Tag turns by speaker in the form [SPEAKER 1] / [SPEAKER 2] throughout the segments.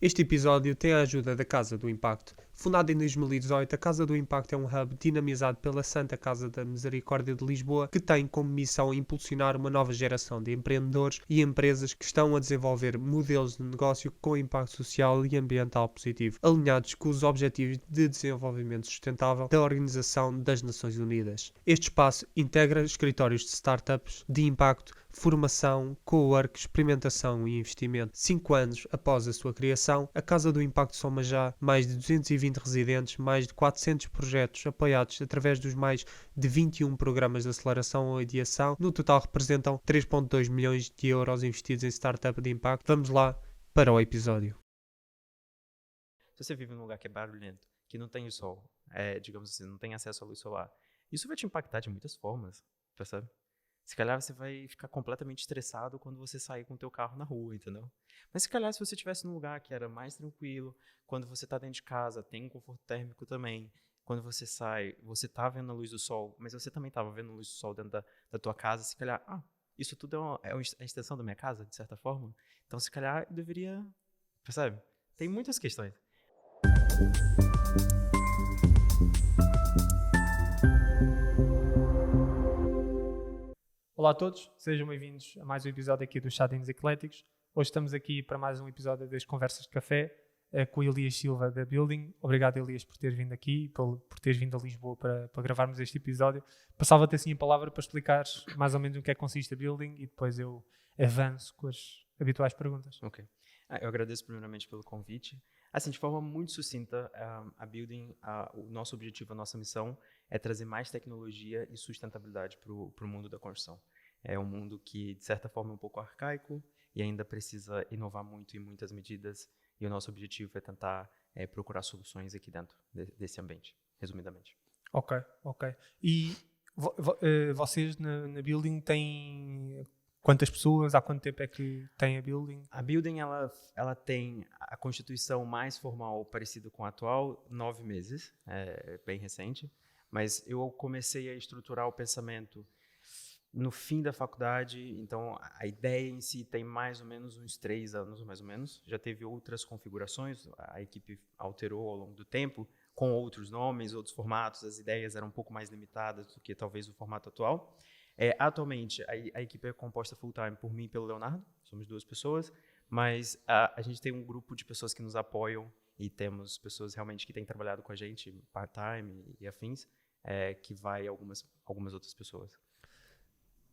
[SPEAKER 1] Este episódio tem a ajuda da Casa do Impacto. Fundada em 2018, a Casa do Impacto é um hub dinamizado pela Santa Casa da Misericórdia de Lisboa, que tem como missão impulsionar uma nova geração de empreendedores e empresas que estão a desenvolver modelos de negócio com impacto social e ambiental positivo, alinhados com os Objetivos de Desenvolvimento Sustentável da Organização das Nações Unidas. Este espaço integra escritórios de startups de impacto, formação, co-work, experimentação e investimento. 5 anos após a sua criação, a Casa do Impacto soma já mais de 220 residentes, mais de 400 projetos apoiados através dos mais de 21 programas de aceleração ou ideação. No total representam 3,2 milhões de euros investidos em startup de impacto. Vamos lá para o episódio.
[SPEAKER 2] Se você vive num lugar que é barulhento, que não tem o sol, digamos assim, não tem acesso à luz solar, isso vai te impactar de muitas formas, percebe? Se calhar você vai ficar completamente estressado quando você sair com o teu carro na rua, entendeu? Mas se calhar se você estivesse num lugar que era mais tranquilo, quando você está dentro de casa, tem um conforto térmico também, quando você sai, você tá vendo a luz do sol, mas você também estava vendo a luz do sol dentro da tua casa, se calhar, isso tudo é a extensão da minha casa, de certa forma, então se calhar eu deveria, percebe? Tem muitas questões.
[SPEAKER 3] Olá a todos, sejam bem-vindos a mais um episódio aqui dos Chadinhos Ecléticos. Hoje estamos aqui para mais um episódio das Conversas de Café com o Elias Silva da Building. Obrigado, Elias, por teres vindo aqui, por teres vindo a Lisboa para gravarmos este episódio. Passava-te assim a palavra para explicares mais ou menos o que é que consiste a Building e depois eu avanço com as habituais perguntas.
[SPEAKER 2] Ok. Eu agradeço primeiramente pelo convite. Assim, de forma muito sucinta, a Building, o nosso objetivo, a nossa missão é trazer mais tecnologia e sustentabilidade para o mundo da construção. É um mundo que, de certa forma, é um pouco arcaico e ainda precisa inovar muito em muitas medidas. E o nosso objetivo é tentar procurar soluções aqui dentro desse ambiente, resumidamente.
[SPEAKER 3] Ok. E vocês na Building têm quantas pessoas? Há quanto tempo é que tem a Building?
[SPEAKER 2] A Building ela tem a constituição mais formal parecida com a atual, 9 meses, é bem recente. Mas eu comecei a estruturar o pensamento no fim da faculdade, então a ideia em si tem mais ou menos uns 3 anos, mais ou menos. Já teve outras configurações, a equipe alterou ao longo do tempo, com outros nomes, outros formatos, as ideias eram um pouco mais limitadas do que talvez o formato atual. Atualmente, a equipe é composta full-time por mim e pelo Leonardo, somos 2 pessoas, mas a gente tem um grupo de pessoas que nos apoiam e temos pessoas realmente que têm trabalhado com a gente part-time e afins, que vai algumas outras pessoas.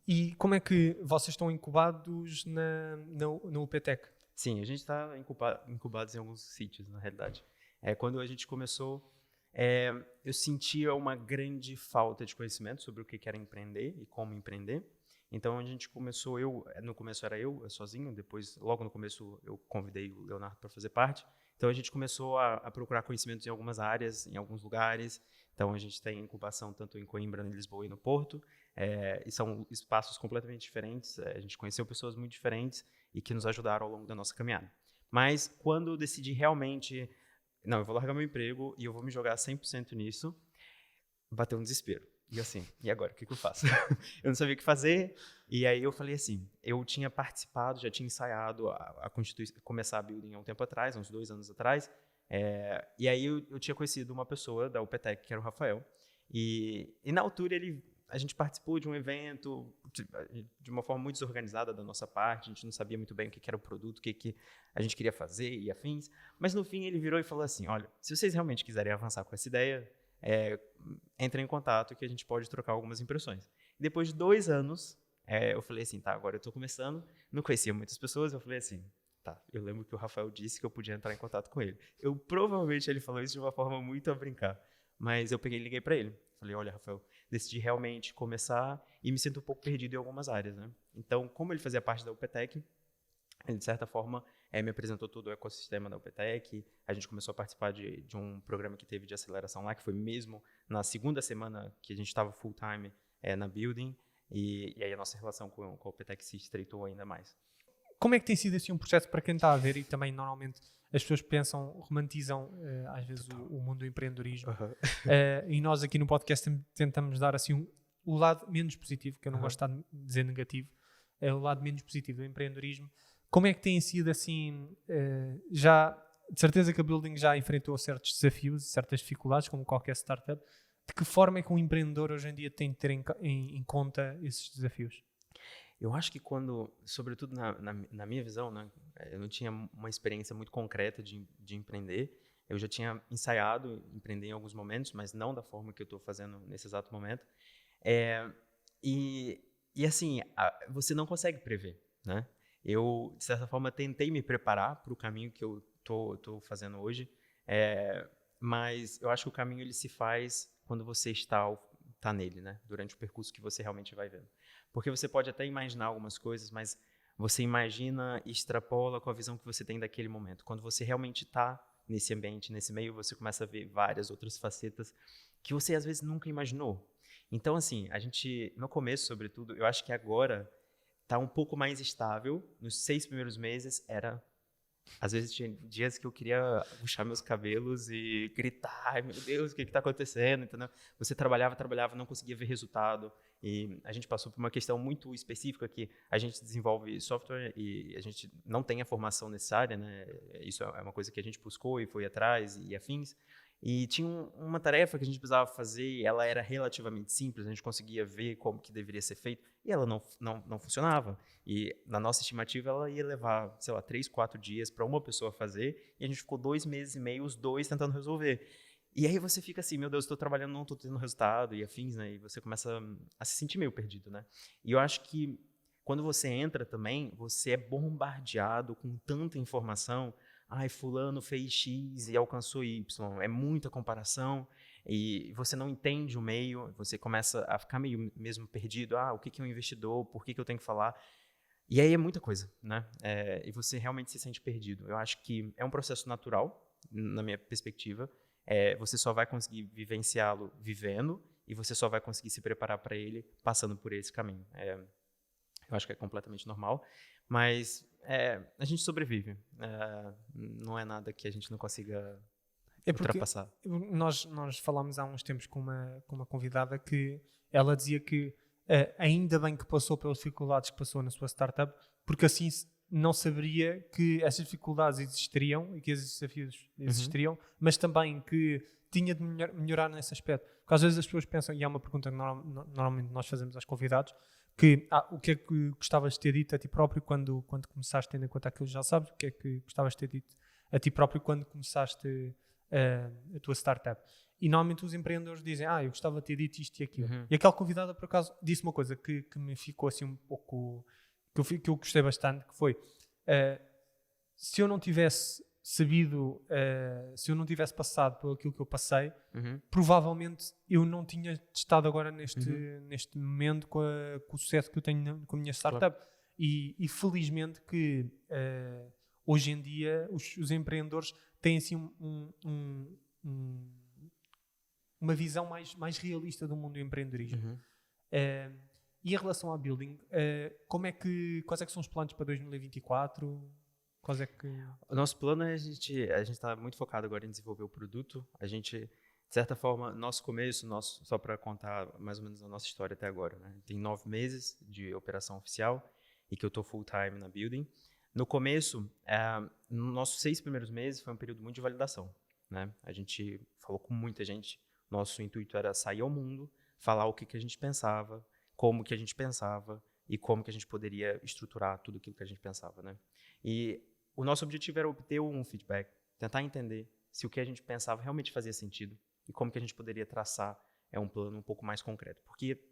[SPEAKER 3] E como é que vocês estão incubados na UPTEC?
[SPEAKER 2] Sim, a gente está incubados em alguns sítios, na realidade. Quando a gente começou, eu sentia uma grande falta de conhecimento sobre o que era empreender e como empreender. Então a gente começou, no começo era eu sozinho, depois, logo no começo, eu convidei o Leonardo para fazer parte. Então a gente começou a procurar conhecimentos em algumas áreas, em alguns lugares. Então a gente tem incubação tanto em Coimbra, em Lisboa e no Porto. E são espaços completamente diferentes. A gente conheceu pessoas muito diferentes e que nos ajudaram ao longo da nossa caminhada. Mas quando eu decidi realmente, não, eu vou largar meu emprego e eu vou me jogar 100% nisso, bateu um desespero. E assim, e agora, o que eu faço? Eu não sabia o que fazer, e aí eu falei assim, eu tinha participado, já tinha ensaiado começar a Building há um tempo atrás, uns 2 anos atrás, e aí eu tinha conhecido uma pessoa da UPTEC, que era o Rafael, e na altura a gente participou de um evento de uma forma muito desorganizada da nossa parte, a gente não sabia muito bem o que era o produto, o que a gente queria fazer e afins, mas no fim ele virou e falou assim, olha, se vocês realmente quiserem avançar com essa ideia, entrem em contato que a gente pode trocar algumas impressões. E depois de 2 anos, eu falei assim, tá, agora eu estou começando, não conhecia muitas pessoas, eu falei assim, tá, eu lembro que o Rafael disse que eu podia entrar em contato com ele. Provavelmente ele falou isso de uma forma muito a brincar, mas eu peguei e liguei para ele. Falei, olha, Rafael, decidi realmente começar e me sinto um pouco perdido em algumas áreas, né? Então, como ele fazia parte da UPTEC, ele, de certa forma, me apresentou todo o ecossistema da UPTEC. A gente começou a participar de um programa que teve de aceleração lá, que foi mesmo na segunda semana que a gente estava full-time na Building. E aí a nossa relação com a UPTEC se estreitou ainda mais.
[SPEAKER 3] Como é que tem sido assim um processo para quem está a ver e também normalmente as pessoas pensam, romantizam às vezes o mundo do empreendedorismo e nós aqui no podcast tentamos dar assim o lado menos positivo, que eu não gosto de dizer negativo, é o lado menos positivo do empreendedorismo. Como é que tem sido assim, já de certeza que a Building já enfrentou certos desafios, certas dificuldades, como qualquer startup. De que forma é que um empreendedor hoje em dia tem de ter em conta esses desafios?
[SPEAKER 2] Eu acho que quando, sobretudo na minha visão, né, eu não tinha uma experiência muito concreta de empreender. Eu já tinha ensaiado empreender em alguns momentos, mas não da forma que eu estou fazendo nesse exato momento. É, e assim, você não consegue prever, né? Eu, de certa forma, tentei me preparar para o caminho que eu tô fazendo hoje, mas eu acho que o caminho ele se faz quando você tá nele, né? Durante o percurso que você realmente vai vendo. Porque você pode até imaginar algumas coisas, mas você imagina e extrapola com a visão que você tem daquele momento. Quando você realmente está nesse ambiente, nesse meio, você começa a ver várias outras facetas que você às vezes nunca imaginou. Então, assim, a gente, no começo, sobretudo, eu acho que agora está um pouco mais estável. Nos 6 primeiros meses às vezes tinha dias que eu queria puxar meus cabelos e gritar, ai meu Deus, o que está acontecendo, entendeu? Você trabalhava, não conseguia ver resultado. E a gente passou por uma questão muito específica que a gente desenvolve software e a gente não tem a formação necessária, né? Isso é uma coisa que a gente buscou e foi atrás e afins. E tinha uma tarefa que a gente precisava fazer e ela era relativamente simples, a gente conseguia ver como que deveria ser feito e ela não funcionava. E na nossa estimativa ela ia levar, sei lá, 3, 4 dias para uma pessoa fazer e a gente ficou 2 meses e meio os dois tentando resolver. E aí você fica assim, meu Deus, estou trabalhando, não estou tendo resultado e afins, né? E você começa a se sentir meio perdido, né? E eu acho que quando você entra também, você é bombardeado com tanta informação. Ai, fulano fez X e alcançou Y. É muita comparação e você não entende o meio, você começa a ficar meio mesmo perdido. Ah, o que é um investidor? Por que eu tenho que falar? E aí é muita coisa, né? E você realmente se sente perdido. Eu acho que é um processo natural, na minha perspectiva. Você só vai conseguir vivenciá-lo vivendo e você só vai conseguir se preparar para ele passando por esse caminho. Eu acho que é completamente normal, mas a gente sobrevive. Não é nada que a gente não consiga
[SPEAKER 3] É porque
[SPEAKER 2] ultrapassar.
[SPEAKER 3] nós falámos há uns tempos com uma convidada que ela dizia que ainda bem que passou pelas dificuldades que passou na sua startup, porque assim não saberia que essas dificuldades existiriam e que esses desafios existiriam, mas também que tinha de melhorar nesse aspecto. Porque às vezes as pessoas pensam, e é uma pergunta que normalmente nós fazemos aos convidados, que o que é que gostavas de ter dito a ti próprio quando começaste, tendo em conta aquilo que já sabes, o que é que gostavas de ter dito a ti próprio quando começaste a tua startup. E normalmente os empreendedores dizem, eu gostava de ter dito isto e aquilo. E aquela convidada, por acaso, disse uma coisa que me ficou assim um pouco, que eu gostei bastante, que foi, se eu não tivesse sabido, se eu não tivesse passado por aquilo que eu passei, provavelmente eu não tinha estado agora neste momento com o sucesso que eu tenho com a minha startup. Claro. E felizmente que hoje em dia os empreendedores têm assim uma visão mais realista do mundo do empreendedorismo. E em relação à Building, quais é que são os planos para 2024? Quais é que...
[SPEAKER 2] O nosso plano é a gente está muito focado agora em desenvolver o produto. A gente, de certa forma, nosso começo, só para contar mais ou menos a nossa história até agora, né? Tem 9 meses de operação oficial e que eu estou full time na Building. No começo, nos nossos 6 primeiros meses foi um período muito de validação, né? A gente falou com muita gente. Nosso intuito era sair ao mundo, falar o que a gente pensava, como que a gente pensava e como que a gente poderia estruturar tudo aquilo que a gente pensava, né? E o nosso objetivo era obter um feedback, tentar entender se o que a gente pensava realmente fazia sentido e como que a gente poderia traçar um plano um pouco mais concreto. Porque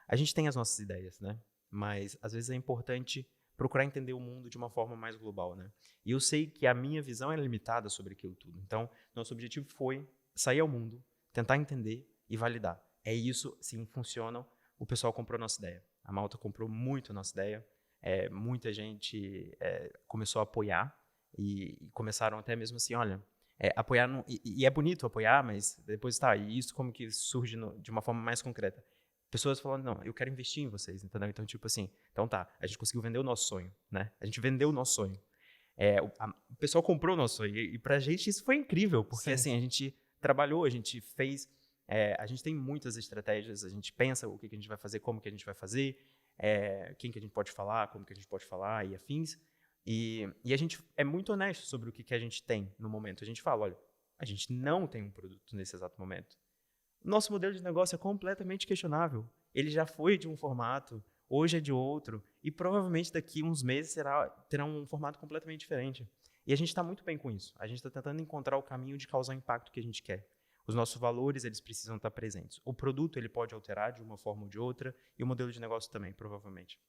[SPEAKER 2] a gente tem as nossas ideias, né? Mas às vezes é importante procurar entender o mundo de uma forma mais global, né? E eu sei que a minha visão é limitada sobre aquilo tudo. Então, nosso objetivo foi sair ao mundo, tentar entender e validar. É isso, sim, funciona. O pessoal comprou a nossa ideia. A malta comprou muito a nossa ideia. Muita gente começou a apoiar e começaram até mesmo assim, olha, apoiar, e é bonito apoiar, mas depois e isso como que surge de uma forma mais concreta. Pessoas falando, não, eu quero investir em vocês, entendeu? Então, tipo assim, a gente conseguiu vender o nosso sonho, né? A gente vendeu o nosso sonho. O pessoal comprou o nosso sonho e pra gente isso foi incrível, porque Sim. assim, a gente trabalhou, a gente fez, a gente tem muitas estratégias, a gente pensa o que a gente vai fazer, como que a gente vai fazer, quem que a gente pode falar, como que a gente pode falar e afins. E a gente é muito honesto sobre o que a gente tem no momento. A gente fala, olha, a gente não tem um produto nesse exato momento. Nosso modelo de negócio é completamente questionável. Ele já foi de um formato, hoje é de outro, e provavelmente daqui uns meses terá um formato completamente diferente. E a gente está muito bem com isso. A gente está tentando encontrar o caminho de causar o impacto que a gente quer. Os nossos valores, eles precisam estar presentes. O produto, ele pode alterar de uma forma ou de outra, e o modelo de negócio também, provavelmente.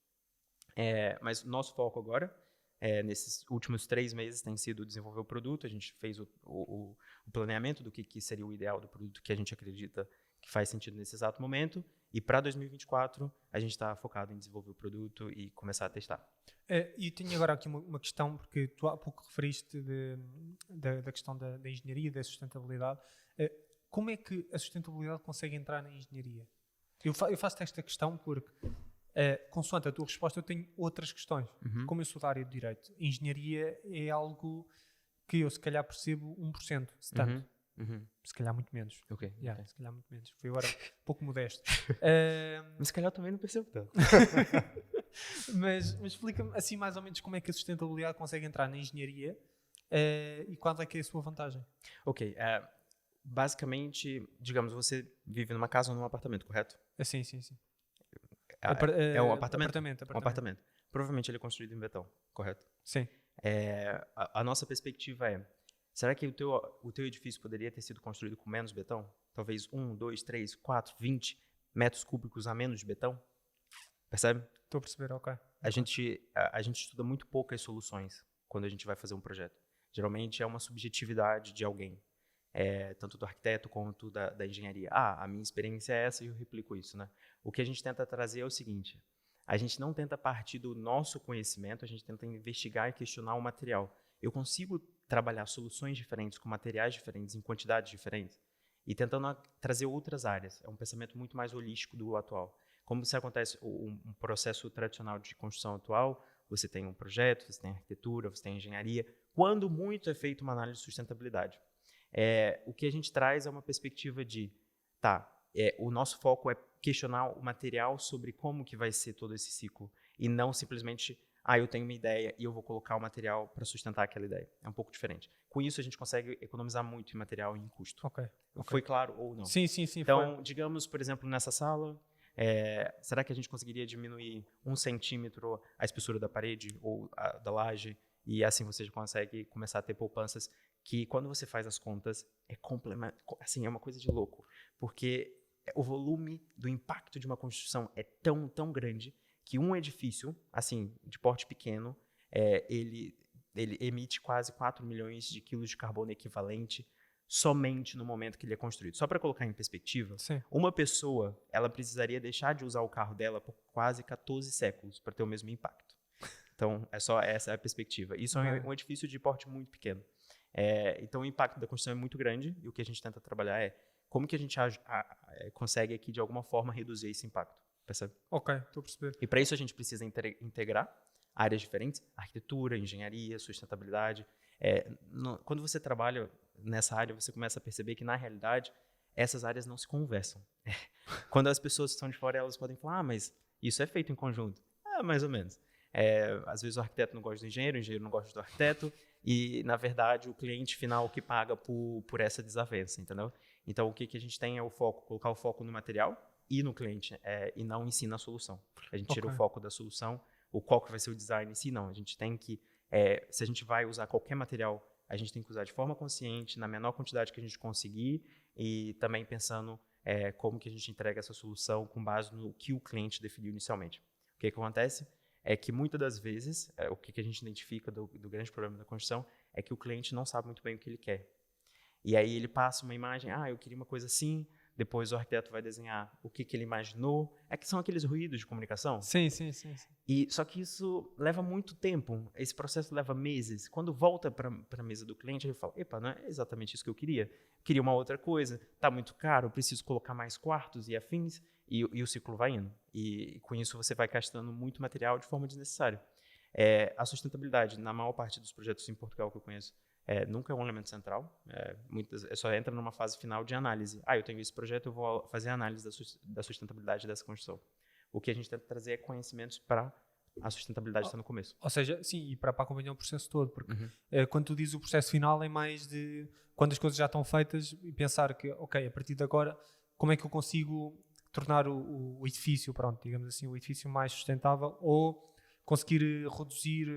[SPEAKER 2] Mas o nosso foco agora, nesses últimos 3 meses, tem sido desenvolver o produto. A gente fez o planeamento do que seria o ideal do produto que a gente acredita que faz sentido nesse exato momento. E para 2024, a gente está focado em desenvolver o produto e começar a testar.
[SPEAKER 3] E tenho agora aqui uma questão, porque tu há pouco referiste da questão da engenharia e da sustentabilidade. Como é que a sustentabilidade consegue entrar na engenharia? Eu faço esta questão porque, consoante a tua resposta, eu tenho outras questões. Como eu sou da área de Direito, engenharia é algo que eu, se calhar, percebo 1%, se tanto. Se calhar muito menos.
[SPEAKER 2] Ok.
[SPEAKER 3] Se calhar muito menos. Fui agora um pouco modesto.
[SPEAKER 2] Mas se calhar eu também não percebo tanto.
[SPEAKER 3] Mas explica-me assim mais ou menos como é que a sustentabilidade consegue entrar na engenharia e qual é que é a sua vantagem.
[SPEAKER 2] Ok. Basicamente, digamos, você vive numa casa ou num apartamento, correto?
[SPEAKER 3] Sim.
[SPEAKER 2] É um apartamento?
[SPEAKER 3] Apartamento.
[SPEAKER 2] Um apartamento. Provavelmente ele é construído em betão, correto?
[SPEAKER 3] Sim.
[SPEAKER 2] A nossa perspectiva será que o teu edifício poderia ter sido construído com menos betão? Talvez 1, 2, 3, 4, 20 metros cúbicos a menos de betão? Percebe?
[SPEAKER 3] Estou a perceber, ok.
[SPEAKER 2] A gente estuda muito poucas soluções quando a gente vai fazer um projeto. Geralmente é uma subjetividade de alguém, tanto do arquiteto quanto da engenharia. A minha experiência é essa e eu replico isso, né? O que a gente tenta trazer é o seguinte: a gente não tenta partir do nosso conhecimento, a gente tenta investigar e questionar o material. Eu consigo trabalhar soluções diferentes com materiais diferentes, em quantidades diferentes, e tentando trazer outras áreas. É um pensamento muito mais holístico do atual. Como se acontece um processo tradicional de construção atual, você tem um projeto, você tem arquitetura, você tem engenharia. Quando muito é feita uma análise de sustentabilidade. O que a gente traz é uma perspectiva de, o nosso foco é questionar o material sobre como que vai ser todo esse ciclo, e não simplesmente, eu tenho uma ideia e eu vou colocar o material para sustentar aquela ideia. É um pouco diferente. Com isso, a gente consegue economizar muito em material e em custo.
[SPEAKER 3] Ok.
[SPEAKER 2] Foi claro ou não?
[SPEAKER 3] Sim.
[SPEAKER 2] Então, digamos, por exemplo, nessa sala, será que a gente conseguiria diminuir 1 centímetro a espessura da parede ou da laje? E assim você já consegue começar a ter poupanças que, quando você faz as contas, é uma coisa de louco. Porque o volume do impacto de uma construção é tão, tão grande que um edifício, assim, de porte pequeno, ele emite quase 4 milhões de quilos de carbono equivalente somente no momento que ele é construído. Só para colocar em perspectiva, uma pessoa, ela precisaria deixar de usar o carro dela por quase 14 séculos para ter o mesmo impacto. Então, essa é a perspectiva. Isso é um edifício de porte muito pequeno. Então, o impacto da construção é muito grande, e o que a gente tenta trabalhar é como que a gente consegue aqui, de alguma forma, reduzir esse impacto. Percebe?
[SPEAKER 3] Ok, estou a perceber.
[SPEAKER 2] E para isso a gente precisa integrar áreas diferentes: arquitetura, engenharia, sustentabilidade. Quando você trabalha nessa área, você começa a perceber que, na realidade, essas áreas não se conversam. Quando as pessoas que estão de fora, elas podem falar, mas isso é feito em conjunto. Mais ou menos. Às vezes o arquiteto não gosta do engenheiro, o engenheiro não gosta do arquiteto, e, na verdade, o cliente final que paga por essa desavença, entendeu? Então, o que a gente tem é colocar o foco no material e no cliente, e não em si na solução. A gente tira o foco da solução, qual que vai ser o design em si, não. A gente tem que, se a gente vai usar qualquer material, a gente tem que usar de forma consciente, na menor quantidade que a gente conseguir, e também pensando como que a gente entrega essa solução com base no que o cliente definiu inicialmente. O que acontece é que, muitas das vezes, o que a gente identifica do grande problema da construção é que o cliente não sabe muito bem o que ele quer. E aí ele passa uma imagem, eu queria uma coisa assim, depois o arquiteto vai desenhar o que ele imaginou. Que são aqueles ruídos de comunicação.
[SPEAKER 3] Sim.
[SPEAKER 2] Só que isso leva muito tempo, esse processo leva meses. Quando volta para a mesa do cliente, ele fala, não é exatamente isso que eu queria uma outra coisa, está muito caro, eu preciso colocar mais quartos e afins, e o ciclo vai indo. E com isso você vai gastando muito material de forma desnecessária. A sustentabilidade, na maior parte dos projetos em Portugal que eu conheço, nunca é um elemento central. Só entra numa fase final de análise. Eu tenho esse projeto, eu vou fazer a análise da sustentabilidade dessa construção. O que a gente tenta trazer é conhecimentos para a sustentabilidade está no começo.
[SPEAKER 3] Ou seja, sim, e para acompanhar o processo todo, porque
[SPEAKER 2] Uhum.
[SPEAKER 3] quando tu dizes o processo final é mais de quando as coisas já estão feitas e pensar que, ok, a partir de agora, como é que eu consigo tornar o edifício, pronto, digamos assim, o edifício mais sustentável, ou conseguir reduzir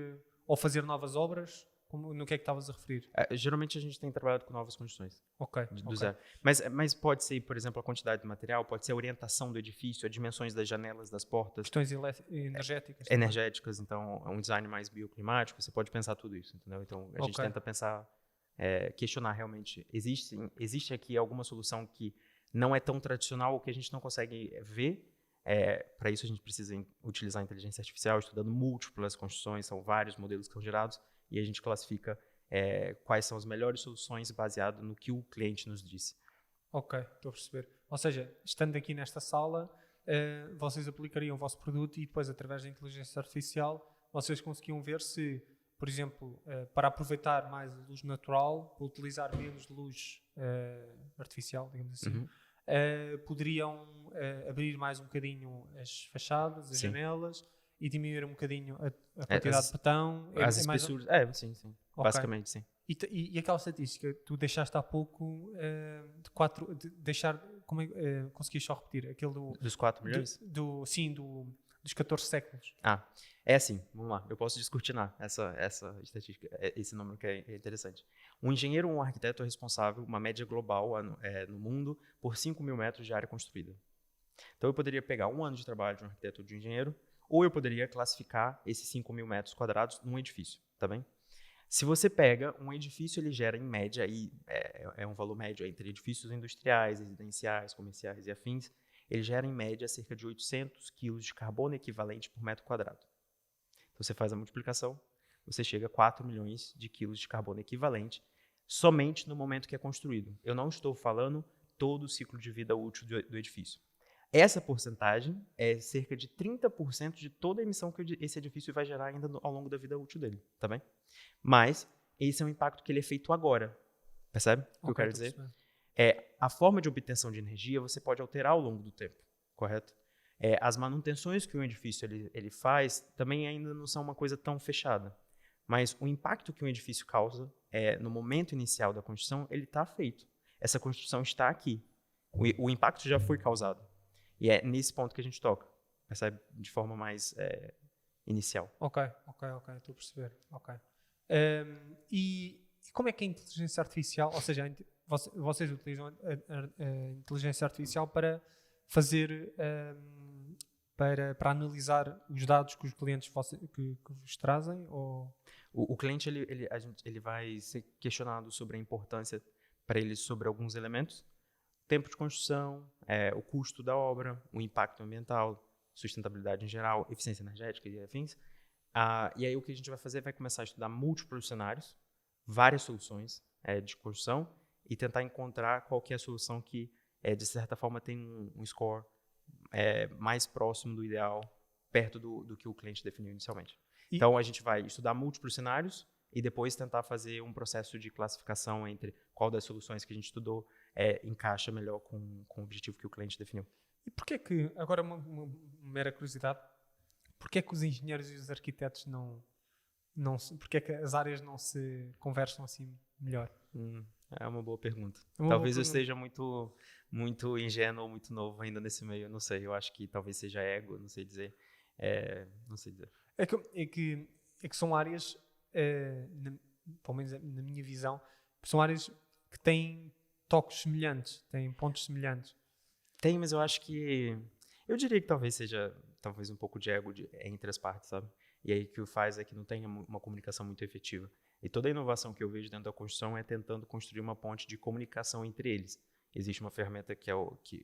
[SPEAKER 3] ou fazer novas obras? No que é que estavas a referir?
[SPEAKER 2] Geralmente a gente tem trabalhado com novas construções.
[SPEAKER 3] Ok,
[SPEAKER 2] Do
[SPEAKER 3] ok.
[SPEAKER 2] zero. Mas pode ser, por exemplo, a quantidade de material, pode ser a orientação do edifício, as dimensões das janelas, das portas,
[SPEAKER 3] Questões energéticas também.
[SPEAKER 2] energéticas, então é um design mais bioclimático, você pode pensar tudo isso, entendeu? Então a gente
[SPEAKER 3] Ok.
[SPEAKER 2] tenta pensar, questionar realmente, existe aqui alguma solução que não é tão tradicional ou que a gente não consegue ver? Para isso a gente precisa utilizar a inteligência artificial, estudando múltiplas construções, são vários modelos que são gerados, e a gente classifica quais são as melhores soluções baseado no que o cliente nos disse.
[SPEAKER 3] Ok, estou a perceber. Ou seja, estando aqui nesta sala, vocês aplicariam o vosso produto e depois, através da inteligência artificial, vocês conseguiam ver se, por exemplo, para aproveitar mais a luz natural, para utilizar menos luz artificial, digamos assim,
[SPEAKER 2] Uhum.
[SPEAKER 3] poderiam abrir mais um bocadinho as fachadas, as
[SPEAKER 2] Sim.
[SPEAKER 3] janelas e diminuir um bocadinho a quantidade de betão.
[SPEAKER 2] As
[SPEAKER 3] mais
[SPEAKER 2] espessuras, sim.
[SPEAKER 3] Ok.
[SPEAKER 2] Basicamente, sim.
[SPEAKER 3] E aquela estatística que tu deixaste há pouco de 4, deixar, conseguias só repetir? Aquele
[SPEAKER 2] Dos 4 milhões?
[SPEAKER 3] Dos 14 séculos.
[SPEAKER 2] É assim, vamos lá, eu posso descortinar essa estatística, esse número que é interessante. Um engenheiro ou um arquiteto é responsável, uma média global no mundo, por 5 mil metros de área construída. Então eu poderia pegar um ano de trabalho de um arquiteto ou de um engenheiro, ou eu poderia classificar esses 5 mil metros quadrados num edifício, tá bem? Se você pega um edifício, ele gera em média, aí, um valor médio entre edifícios industriais, residenciais, comerciais e afins, ele gera em média cerca de 800 quilos de carbono equivalente por metro quadrado. Então você faz a multiplicação, você chega a 4 milhões de quilos de carbono equivalente somente no momento que é construído. Eu não estou falando todo o ciclo de vida útil do edifício. Essa porcentagem é cerca de 30% de toda a emissão que esse edifício vai gerar ainda ao longo da vida útil dele, tá bem? Mas esse é um impacto que ele é feito agora, percebe o que eu quero dizer? A forma de obtenção de energia você pode alterar ao longo do tempo, correto? As manutenções que um edifício ele faz também ainda não são uma coisa tão fechada, mas o impacto que um edifício causa no momento inicial da construção, ele está feito. Essa construção está aqui. O impacto já foi causado. E é nesse ponto que a gente toca, percebe? De forma mais inicial.
[SPEAKER 3] Ok, estou a perceber. Ok. E como é que a inteligência artificial, ou seja, vocês utilizam a inteligência artificial para fazer, para analisar os dados que os clientes que vos trazem? Ou...
[SPEAKER 2] O cliente ele vai ser questionado sobre a importância para ele sobre alguns elementos. Tempo de construção, o custo da obra, o impacto ambiental, sustentabilidade em geral, eficiência energética e afins. E aí o que a gente vai fazer vai começar a estudar múltiplos cenários, várias soluções de construção e tentar encontrar qual que é a solução que, de certa forma, tem um score mais próximo do ideal, perto do que o cliente definiu inicialmente. Então a gente vai estudar múltiplos cenários e depois tentar fazer um processo de classificação entre qual das soluções que a gente estudou encaixa melhor com o objetivo que o cliente definiu.
[SPEAKER 3] E porquê que, agora uma mera curiosidade, porquê que os engenheiros e os arquitetos porquê que as áreas não se conversam assim melhor?
[SPEAKER 2] É uma boa pergunta. Talvez eu esteja muito, muito ingênuo ou muito novo ainda nesse meio, não sei, eu acho que talvez seja ego, não sei dizer. Não sei dizer.
[SPEAKER 3] É que são áreas, pelo menos na minha visão, são áreas que têm toques semelhantes, têm pontos semelhantes.
[SPEAKER 2] Tem, mas eu acho que... Eu diria que talvez seja um pouco de ego entre as partes, sabe? E aí o que faz é que não tenha uma comunicação muito efetiva. E toda a inovação que eu vejo dentro da construção é tentando construir uma ponte de comunicação entre eles. Existe uma ferramenta que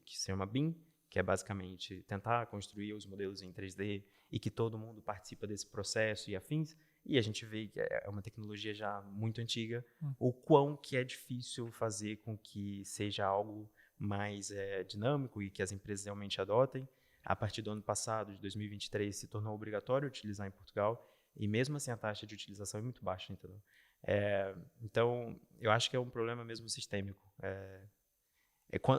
[SPEAKER 2] se chama BIM, que é basicamente tentar construir os modelos em 3D e que todo mundo participa desse processo e afins. E a gente vê que é uma tecnologia já muito antiga, o quão que é difícil fazer com que seja algo mais dinâmico e que as empresas realmente adotem. A partir do ano passado, de 2023, se tornou obrigatório utilizar em Portugal e mesmo assim a taxa de utilização é muito baixa, entendeu? Então, eu acho que é um problema mesmo sistêmico.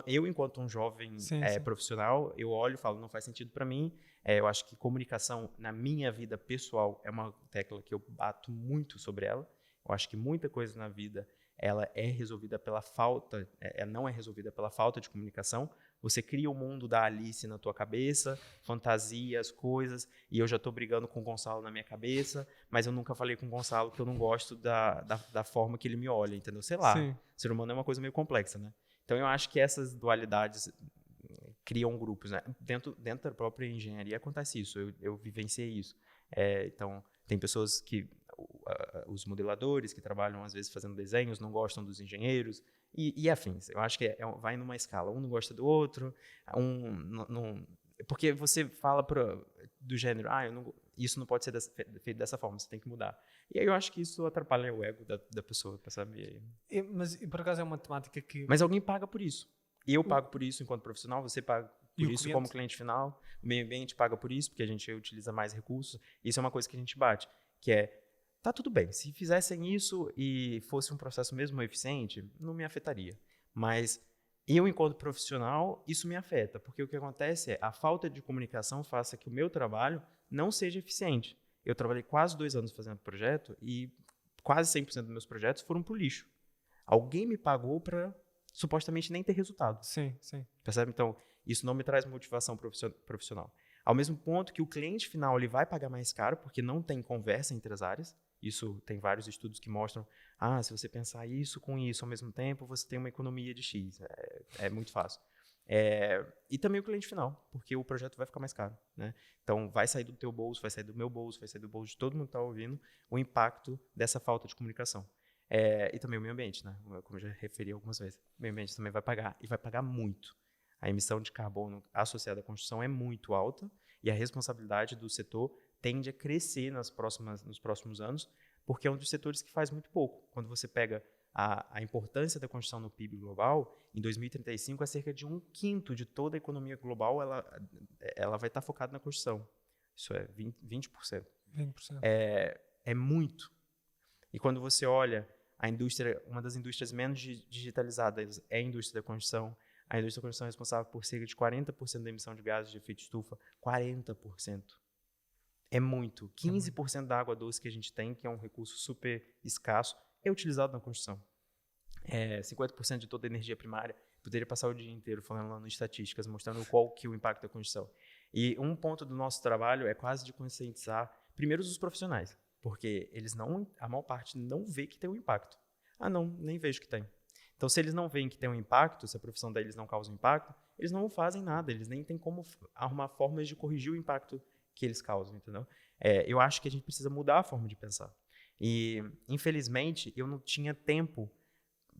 [SPEAKER 2] Eu, enquanto um jovem
[SPEAKER 3] Sim.
[SPEAKER 2] profissional, eu olho e falo, não faz sentido para mim. Eu acho que comunicação, na minha vida pessoal, é uma tecla que eu bato muito sobre ela. Eu acho que muita coisa na vida, ela é resolvida pela falta, não é resolvida pela falta de comunicação. Você cria o mundo da Alice na tua cabeça, fantasias, coisas, e eu já estou brigando com o Gonçalo na minha cabeça, mas eu nunca falei com o Gonçalo que eu não gosto da forma que ele me olha, entendeu? Sei lá,
[SPEAKER 3] Sim.
[SPEAKER 2] o ser humano é uma coisa meio complexa, né? Então eu acho que essas dualidades criam grupos, né? Dentro da própria engenharia acontece isso, eu vivenciei isso. Então, tem pessoas que, os modeladores que trabalham às vezes fazendo desenhos, não gostam dos engenheiros, e afins. Eu acho que vai numa escala. Um não gosta do outro, porque você fala do gênero, isso não pode ser feito dessa forma, você tem que mudar. E aí eu acho que isso atrapalha o ego da pessoa, para saber.
[SPEAKER 3] Mas por acaso é uma temática que...
[SPEAKER 2] Mas alguém paga por isso. Eu pago por isso enquanto profissional, você paga
[SPEAKER 3] E
[SPEAKER 2] por
[SPEAKER 3] o
[SPEAKER 2] isso
[SPEAKER 3] cliente?
[SPEAKER 2] como cliente final, o meio ambiente paga por isso, porque a gente utiliza mais recursos. Isso é uma coisa que a gente bate, que tá tudo bem, se fizessem isso e fosse um processo mesmo eficiente, não me afetaria. Mas eu, enquanto profissional, isso me afeta, porque o que acontece a falta de comunicação faça que o meu trabalho não seja eficiente. Eu trabalhei quase 2 anos fazendo projeto e quase 100% dos meus projetos foram pro lixo. Alguém me pagou para supostamente nem ter resultado.
[SPEAKER 3] Sim.
[SPEAKER 2] Percebe? Então, isso não me traz motivação profissional. Ao mesmo ponto que o cliente final ele vai pagar mais caro, porque não tem conversa entre as áreas. Isso tem vários estudos que mostram, se você pensar isso com isso ao mesmo tempo, você tem uma economia de X. É muito fácil. E também o cliente final, porque o projeto vai ficar mais caro, né? Então, vai sair do teu bolso, vai sair do meu bolso, vai sair do bolso de todo mundo que está ouvindo, o impacto dessa falta de comunicação. E também o meio ambiente, né? Como eu já referi algumas vezes. O meio ambiente também vai pagar, e vai pagar muito. A emissão de carbono associada à construção é muito alta, e a responsabilidade do setor tende a crescer nos próximos anos, porque é um dos setores que faz muito pouco. Quando você pega a importância da construção no PIB global, em 2035 é cerca de 1/5 de toda a economia global, ela vai estar focada na construção. Isso é 20%.
[SPEAKER 3] 20%.
[SPEAKER 2] É muito. E quando você olha a indústria, uma das indústrias menos digitalizadas é a indústria da construção. A indústria da construção é responsável por cerca de 40% da emissão de gases de efeito estufa. 40%. É muito. 15% da água doce que a gente tem, que é um recurso super escasso, é utilizado na construção. 50% de toda a energia primária. Poderia passar o dia inteiro falando estatísticas, mostrando qual que é o impacto da construção. E um ponto do nosso trabalho é quase de conscientizar, primeiro, os profissionais, porque a maior parte não vê que tem um impacto. Não, nem vejo que tem. Então, se eles não veem que tem um impacto, se a profissão deles não causa um impacto, eles não fazem nada, eles nem têm como arrumar formas de corrigir o impacto que eles causam, entendeu? Eu acho que a gente precisa mudar a forma de pensar. E, infelizmente, eu não tinha tempo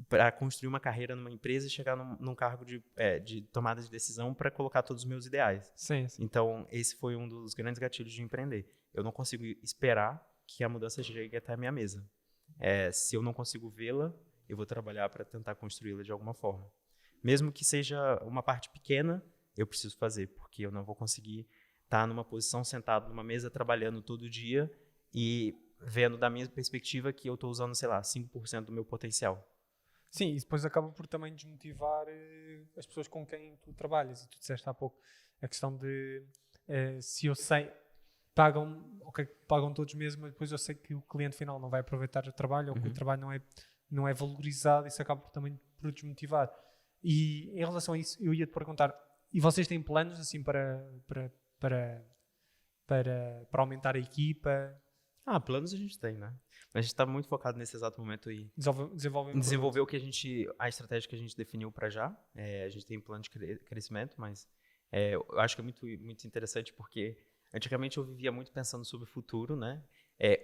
[SPEAKER 2] para construir uma carreira numa empresa e chegar num cargo de tomada de decisão para colocar todos os meus ideais.
[SPEAKER 3] Sim.
[SPEAKER 2] Então, esse foi um dos grandes gatilhos de empreender. Eu não consigo esperar que a mudança chegue até a minha mesa. Se eu não consigo vê-la, eu vou trabalhar para tentar construí-la de alguma forma. Mesmo que seja uma parte pequena, eu preciso fazer, porque eu não vou conseguir estar numa posição sentado numa mesa trabalhando todo dia e vendo da minha perspectiva que eu estou usando, 5% do meu potencial.
[SPEAKER 3] Sim, e depois acaba por também desmotivar as pessoas com quem tu trabalhas. E tu disseste há pouco a questão de se eu sei, pagam todos mesmo, mas depois eu sei que o cliente final não vai aproveitar o trabalho ou que o trabalho não é valorizado, isso acaba também por desmotivar. E em relação a isso, eu ia te perguntar, e vocês têm planos assim para aumentar a equipa?
[SPEAKER 2] Planos a gente tem, né? Mas a gente está muito focado nesse exato momento em desenvolver a estratégia que a gente definiu para já. A gente tem um plano de crescimento, mas eu acho que é muito, muito interessante porque antigamente eu vivia muito pensando sobre o futuro, né?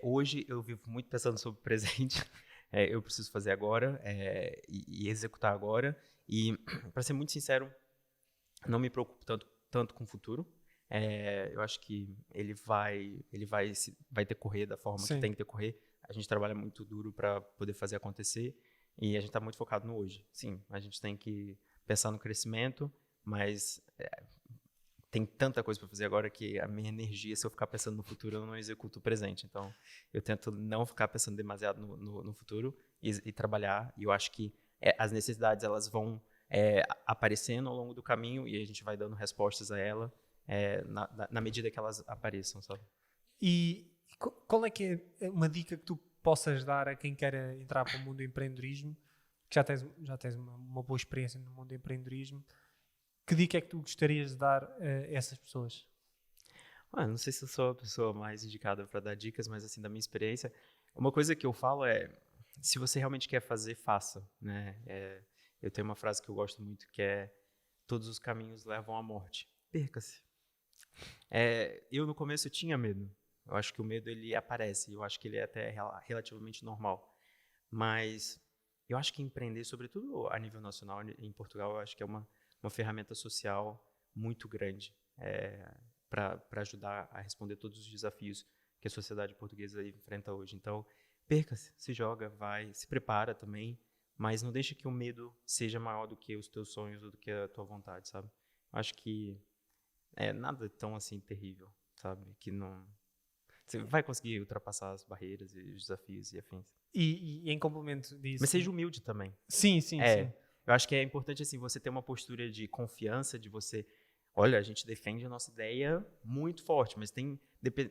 [SPEAKER 2] Hoje eu vivo muito pensando sobre o presente. Eu preciso fazer agora e executar agora. E, para ser muito sincero, não me preocupo tanto com o futuro. Eu acho que ele vai decorrer da forma que tem que decorrer. A gente trabalha muito duro para poder fazer acontecer e a gente está muito focado no hoje. Sim, a gente tem que pensar no crescimento, mas tem tanta coisa para fazer agora que a minha energia, se eu ficar pensando no futuro, eu não executo o presente. Então, eu tento não ficar pensando demasiado no futuro e trabalhar. E eu acho que as necessidades elas vão aparecendo ao longo do caminho e a gente vai dando respostas a ela na medida que elas apareçam, sabe?
[SPEAKER 3] E qual é que é uma dica que tu possas dar a quem quer entrar para o mundo do empreendedorismo, que já tens uma boa experiência no mundo do empreendedorismo, que dica é que tu gostarias de dar a essas pessoas?
[SPEAKER 2] Não sei se eu sou a pessoa mais indicada para dar dicas, mas assim, da minha experiência, uma coisa que eu falo é, se você realmente quer fazer, faça, né? Eu tenho uma frase que eu gosto muito que é, todos os caminhos levam à morte. Perca-se. Eu no começo eu tinha medo. Eu acho que o medo ele aparece, eu acho que ele é até relativamente normal. Mas eu acho que empreender, sobretudo a nível nacional, em Portugal, eu acho que é uma ferramenta social muito grande para ajudar a responder todos os desafios que a sociedade portuguesa enfrenta hoje. Então, perca-se, se joga, vai, se prepara também, mas não deixe que o medo seja maior do que os teus sonhos ou do que a tua vontade, sabe? Eu acho que nada tão assim terrível, sabe? Que não... Você vai conseguir ultrapassar as barreiras e os desafios e afins.
[SPEAKER 3] E em complemento disso...
[SPEAKER 2] Mas seja humilde também.
[SPEAKER 3] Sim, sim, sim.
[SPEAKER 2] Eu acho que é importante assim você ter uma postura de confiança, de você, olha, a gente defende a nossa ideia muito forte, mas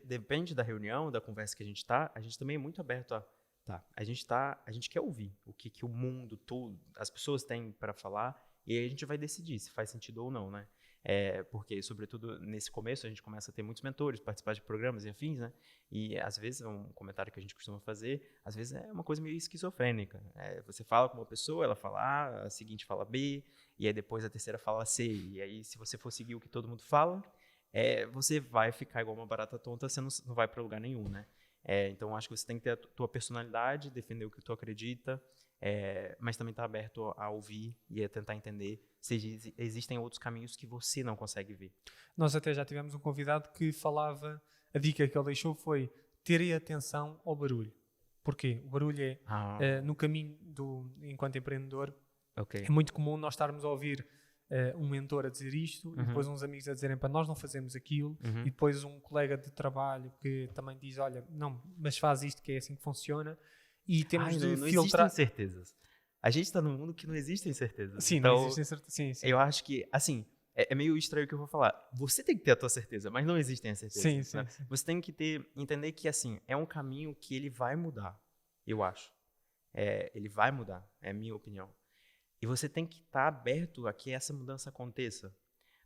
[SPEAKER 2] depende da reunião, da conversa que a gente também é muito aberto a gente quer ouvir o que o mundo todo, as pessoas têm para falar, e aí a gente vai decidir se faz sentido ou não, né? Porque, sobretudo, nesse começo, a gente começa a ter muitos mentores, participar de programas e afins, né? E, às vezes, um comentário que a gente costuma fazer, às vezes é uma coisa meio esquizofrênica. Você fala com uma pessoa, ela fala A, a seguinte fala B, e aí depois a terceira fala C. E aí, se você for seguir o que todo mundo fala, você vai ficar igual uma barata tonta, você não vai para lugar nenhum, né? Então, acho que você tem que ter a tua personalidade, defender o que tu acredita, mas também estar aberto a ouvir e a tentar entender se existem outros caminhos que você não consegue ver.
[SPEAKER 3] Nós até já tivemos um convidado que falava, a dica que ele deixou foi ter atenção ao barulho. Porquê? O barulho no caminho enquanto empreendedor,
[SPEAKER 2] Ok.
[SPEAKER 3] é muito comum nós estarmos a ouvir um mentor a dizer isto, e depois uns amigos a dizerem para nós não fazemos aquilo, e depois um colega de trabalho que também diz, olha, não, mas faz isto que é assim que funciona, e temos de
[SPEAKER 2] não
[SPEAKER 3] filtrar...
[SPEAKER 2] existem certezas. A gente está num mundo que não existem certezas.
[SPEAKER 3] Sim,
[SPEAKER 2] então,
[SPEAKER 3] não existem certezas. Sim, sim.
[SPEAKER 2] Eu acho que, assim, é meio estranho o que eu vou falar. Você tem que ter a tua certeza, mas não existem as certezas.
[SPEAKER 3] Sim, sim,
[SPEAKER 2] né?
[SPEAKER 3] sim.
[SPEAKER 2] Você tem que entender que, assim, é um caminho que ele vai mudar, eu acho. Ele vai mudar, é a minha opinião. E você tem que estar aberto a que essa mudança aconteça.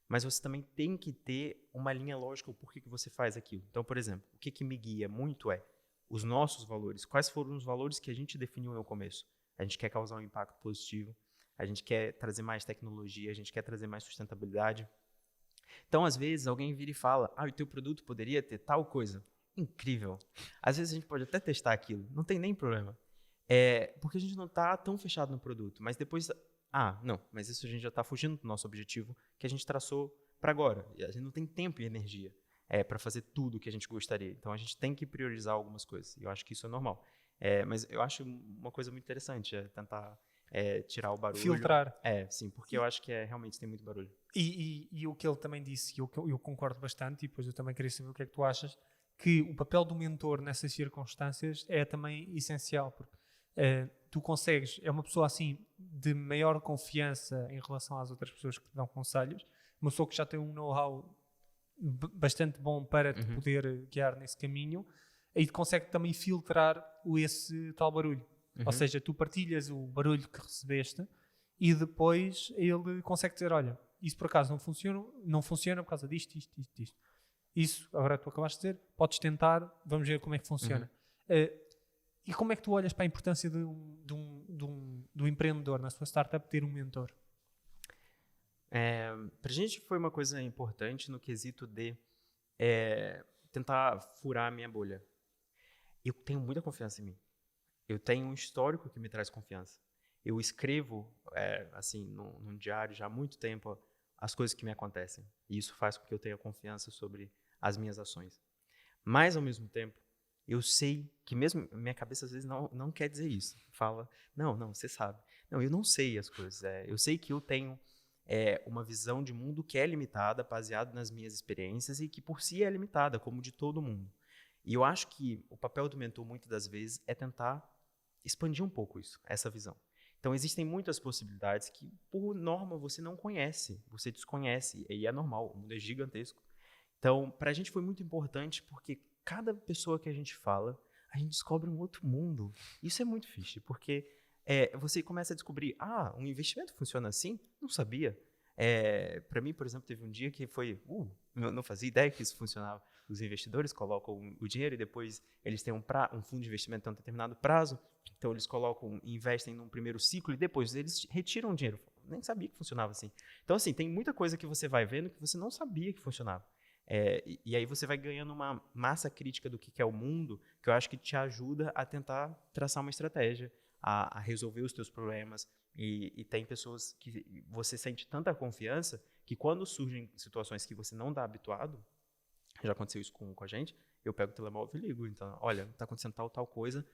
[SPEAKER 2] Mas você também tem que ter uma linha lógica o porquê que você faz aquilo. Então, por exemplo, o que me guia muito os nossos valores. Quais foram os valores que a gente definiu no começo? A gente quer causar um impacto positivo, a gente quer trazer mais tecnologia, a gente quer trazer mais sustentabilidade. Então, às vezes, alguém vira e fala, o teu produto poderia ter tal coisa. Incrível. Às vezes a gente pode até testar aquilo, não tem nem problema. Porque a gente não está tão fechado no produto, mas depois, não, mas isso a gente já está fugindo do nosso objetivo que a gente traçou para agora. E a gente não tem tempo e energia para fazer tudo o que a gente gostaria. Então, a gente tem que priorizar algumas coisas. E eu acho que isso é normal. Mas eu acho uma coisa muito interessante tentar tirar o barulho.
[SPEAKER 3] Filtrar.
[SPEAKER 2] Sim, porque eu acho que realmente tem muito barulho.
[SPEAKER 3] E o que ele também disse, e eu concordo bastante, e depois eu também queria saber o que é que tu achas, que o papel do mentor nessas circunstâncias é também essencial, porque tu consegues, é uma pessoa assim de maior confiança em relação às outras pessoas que te dão conselhos, uma pessoa que já tem um know-how bastante bom para te poder guiar nesse caminho, e consegue também filtrar esse tal barulho. Ou seja, tu partilhas o barulho que recebeste e depois ele consegue dizer, olha, isso por acaso não funciona por causa disto. Isso, agora tu acabaste de dizer, podes tentar, vamos ver como é que funciona. E como é que tu olhas para a importância do empreendedor na sua startup ter um mentor?
[SPEAKER 2] Para a gente foi uma coisa importante no quesito de tentar furar a minha bolha. Eu tenho muita confiança em mim. Eu tenho um histórico que me traz confiança. Eu escrevo, assim, num diário já há muito tempo as coisas que me acontecem. E isso faz com que eu tenha confiança sobre as minhas ações. Mas, ao mesmo tempo, eu sei que mesmo minha cabeça às vezes não quer dizer isso. Fala, não, você sabe. Não, eu não sei as coisas. Eu sei que eu tenho uma visão de mundo que é limitada, baseada nas minhas experiências e que por si é limitada, como de todo mundo. E eu acho que o papel do mentor, muitas das vezes, é tentar expandir um pouco essa visão. Então, existem muitas possibilidades que, por norma, você não conhece, você desconhece, e é normal, o mundo é gigantesco. Então, para a gente foi muito importante, porque cada pessoa que a gente fala, a gente descobre um outro mundo. Isso é muito fixe, porque você começa a descobrir, um investimento funciona assim? Não sabia. Para mim, por exemplo, teve um dia que foi, eu não fazia ideia que isso funcionava. Os investidores colocam o dinheiro e depois eles têm um fundo de investimento em um determinado prazo, então eles investem num primeiro ciclo e depois eles retiram o dinheiro. Eu nem sabia que funcionava assim. Então, assim, tem muita coisa que você vai vendo que você não sabia que funcionava. E aí você vai ganhando uma massa crítica do que é o mundo, que eu acho que te ajuda a tentar traçar uma estratégia, a resolver os teus problemas. E tem pessoas que você sente tanta confiança que quando surgem situações que você não está habituado, já aconteceu isso com a gente, eu pego o telemóvel e ligo. Então, olha, está acontecendo tal coisa,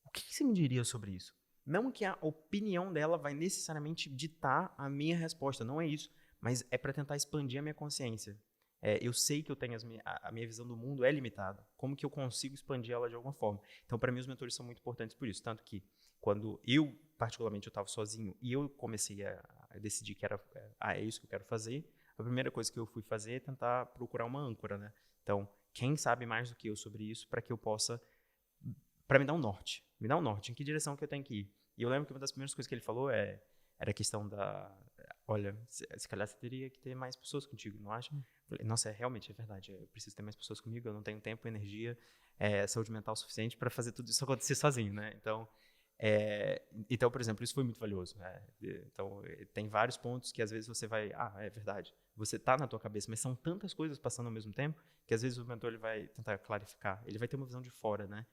[SPEAKER 2] o que você me diria sobre isso? Não que a opinião dela vai necessariamente ditar a minha resposta, não é isso, mas é para tentar expandir a minha consciência. Eu sei que eu tenho a minha visão do mundo é limitada. Como que eu consigo expandir ela de alguma forma? Então, para mim, os mentores são muito importantes por isso. Tanto que, quando eu, particularmente, eu estava sozinho e eu comecei a decidir que é isso que eu quero fazer, a primeira coisa que eu fui fazer é tentar procurar uma âncora, né? Então, quem sabe mais do que eu sobre isso para que eu possa... Para me dar um norte. Me dar um norte. Em que direção que eu tenho que ir? E eu lembro que uma das primeiras coisas que ele falou era a questão da... Olha, se calhar você teria que ter mais pessoas contigo, não acha? Falei, nossa, realmente é verdade. Eu preciso ter mais pessoas comigo. Eu não tenho tempo, energia, saúde mental suficiente para fazer tudo isso acontecer sozinho, né? Então, por exemplo, isso foi muito valioso. Né? Então, tem vários pontos que às vezes você vai... é verdade. Você tá na tua cabeça, mas são tantas coisas passando ao mesmo tempo que às vezes o mentor ele vai tentar clarificar. Ele vai ter uma visão de fora, né?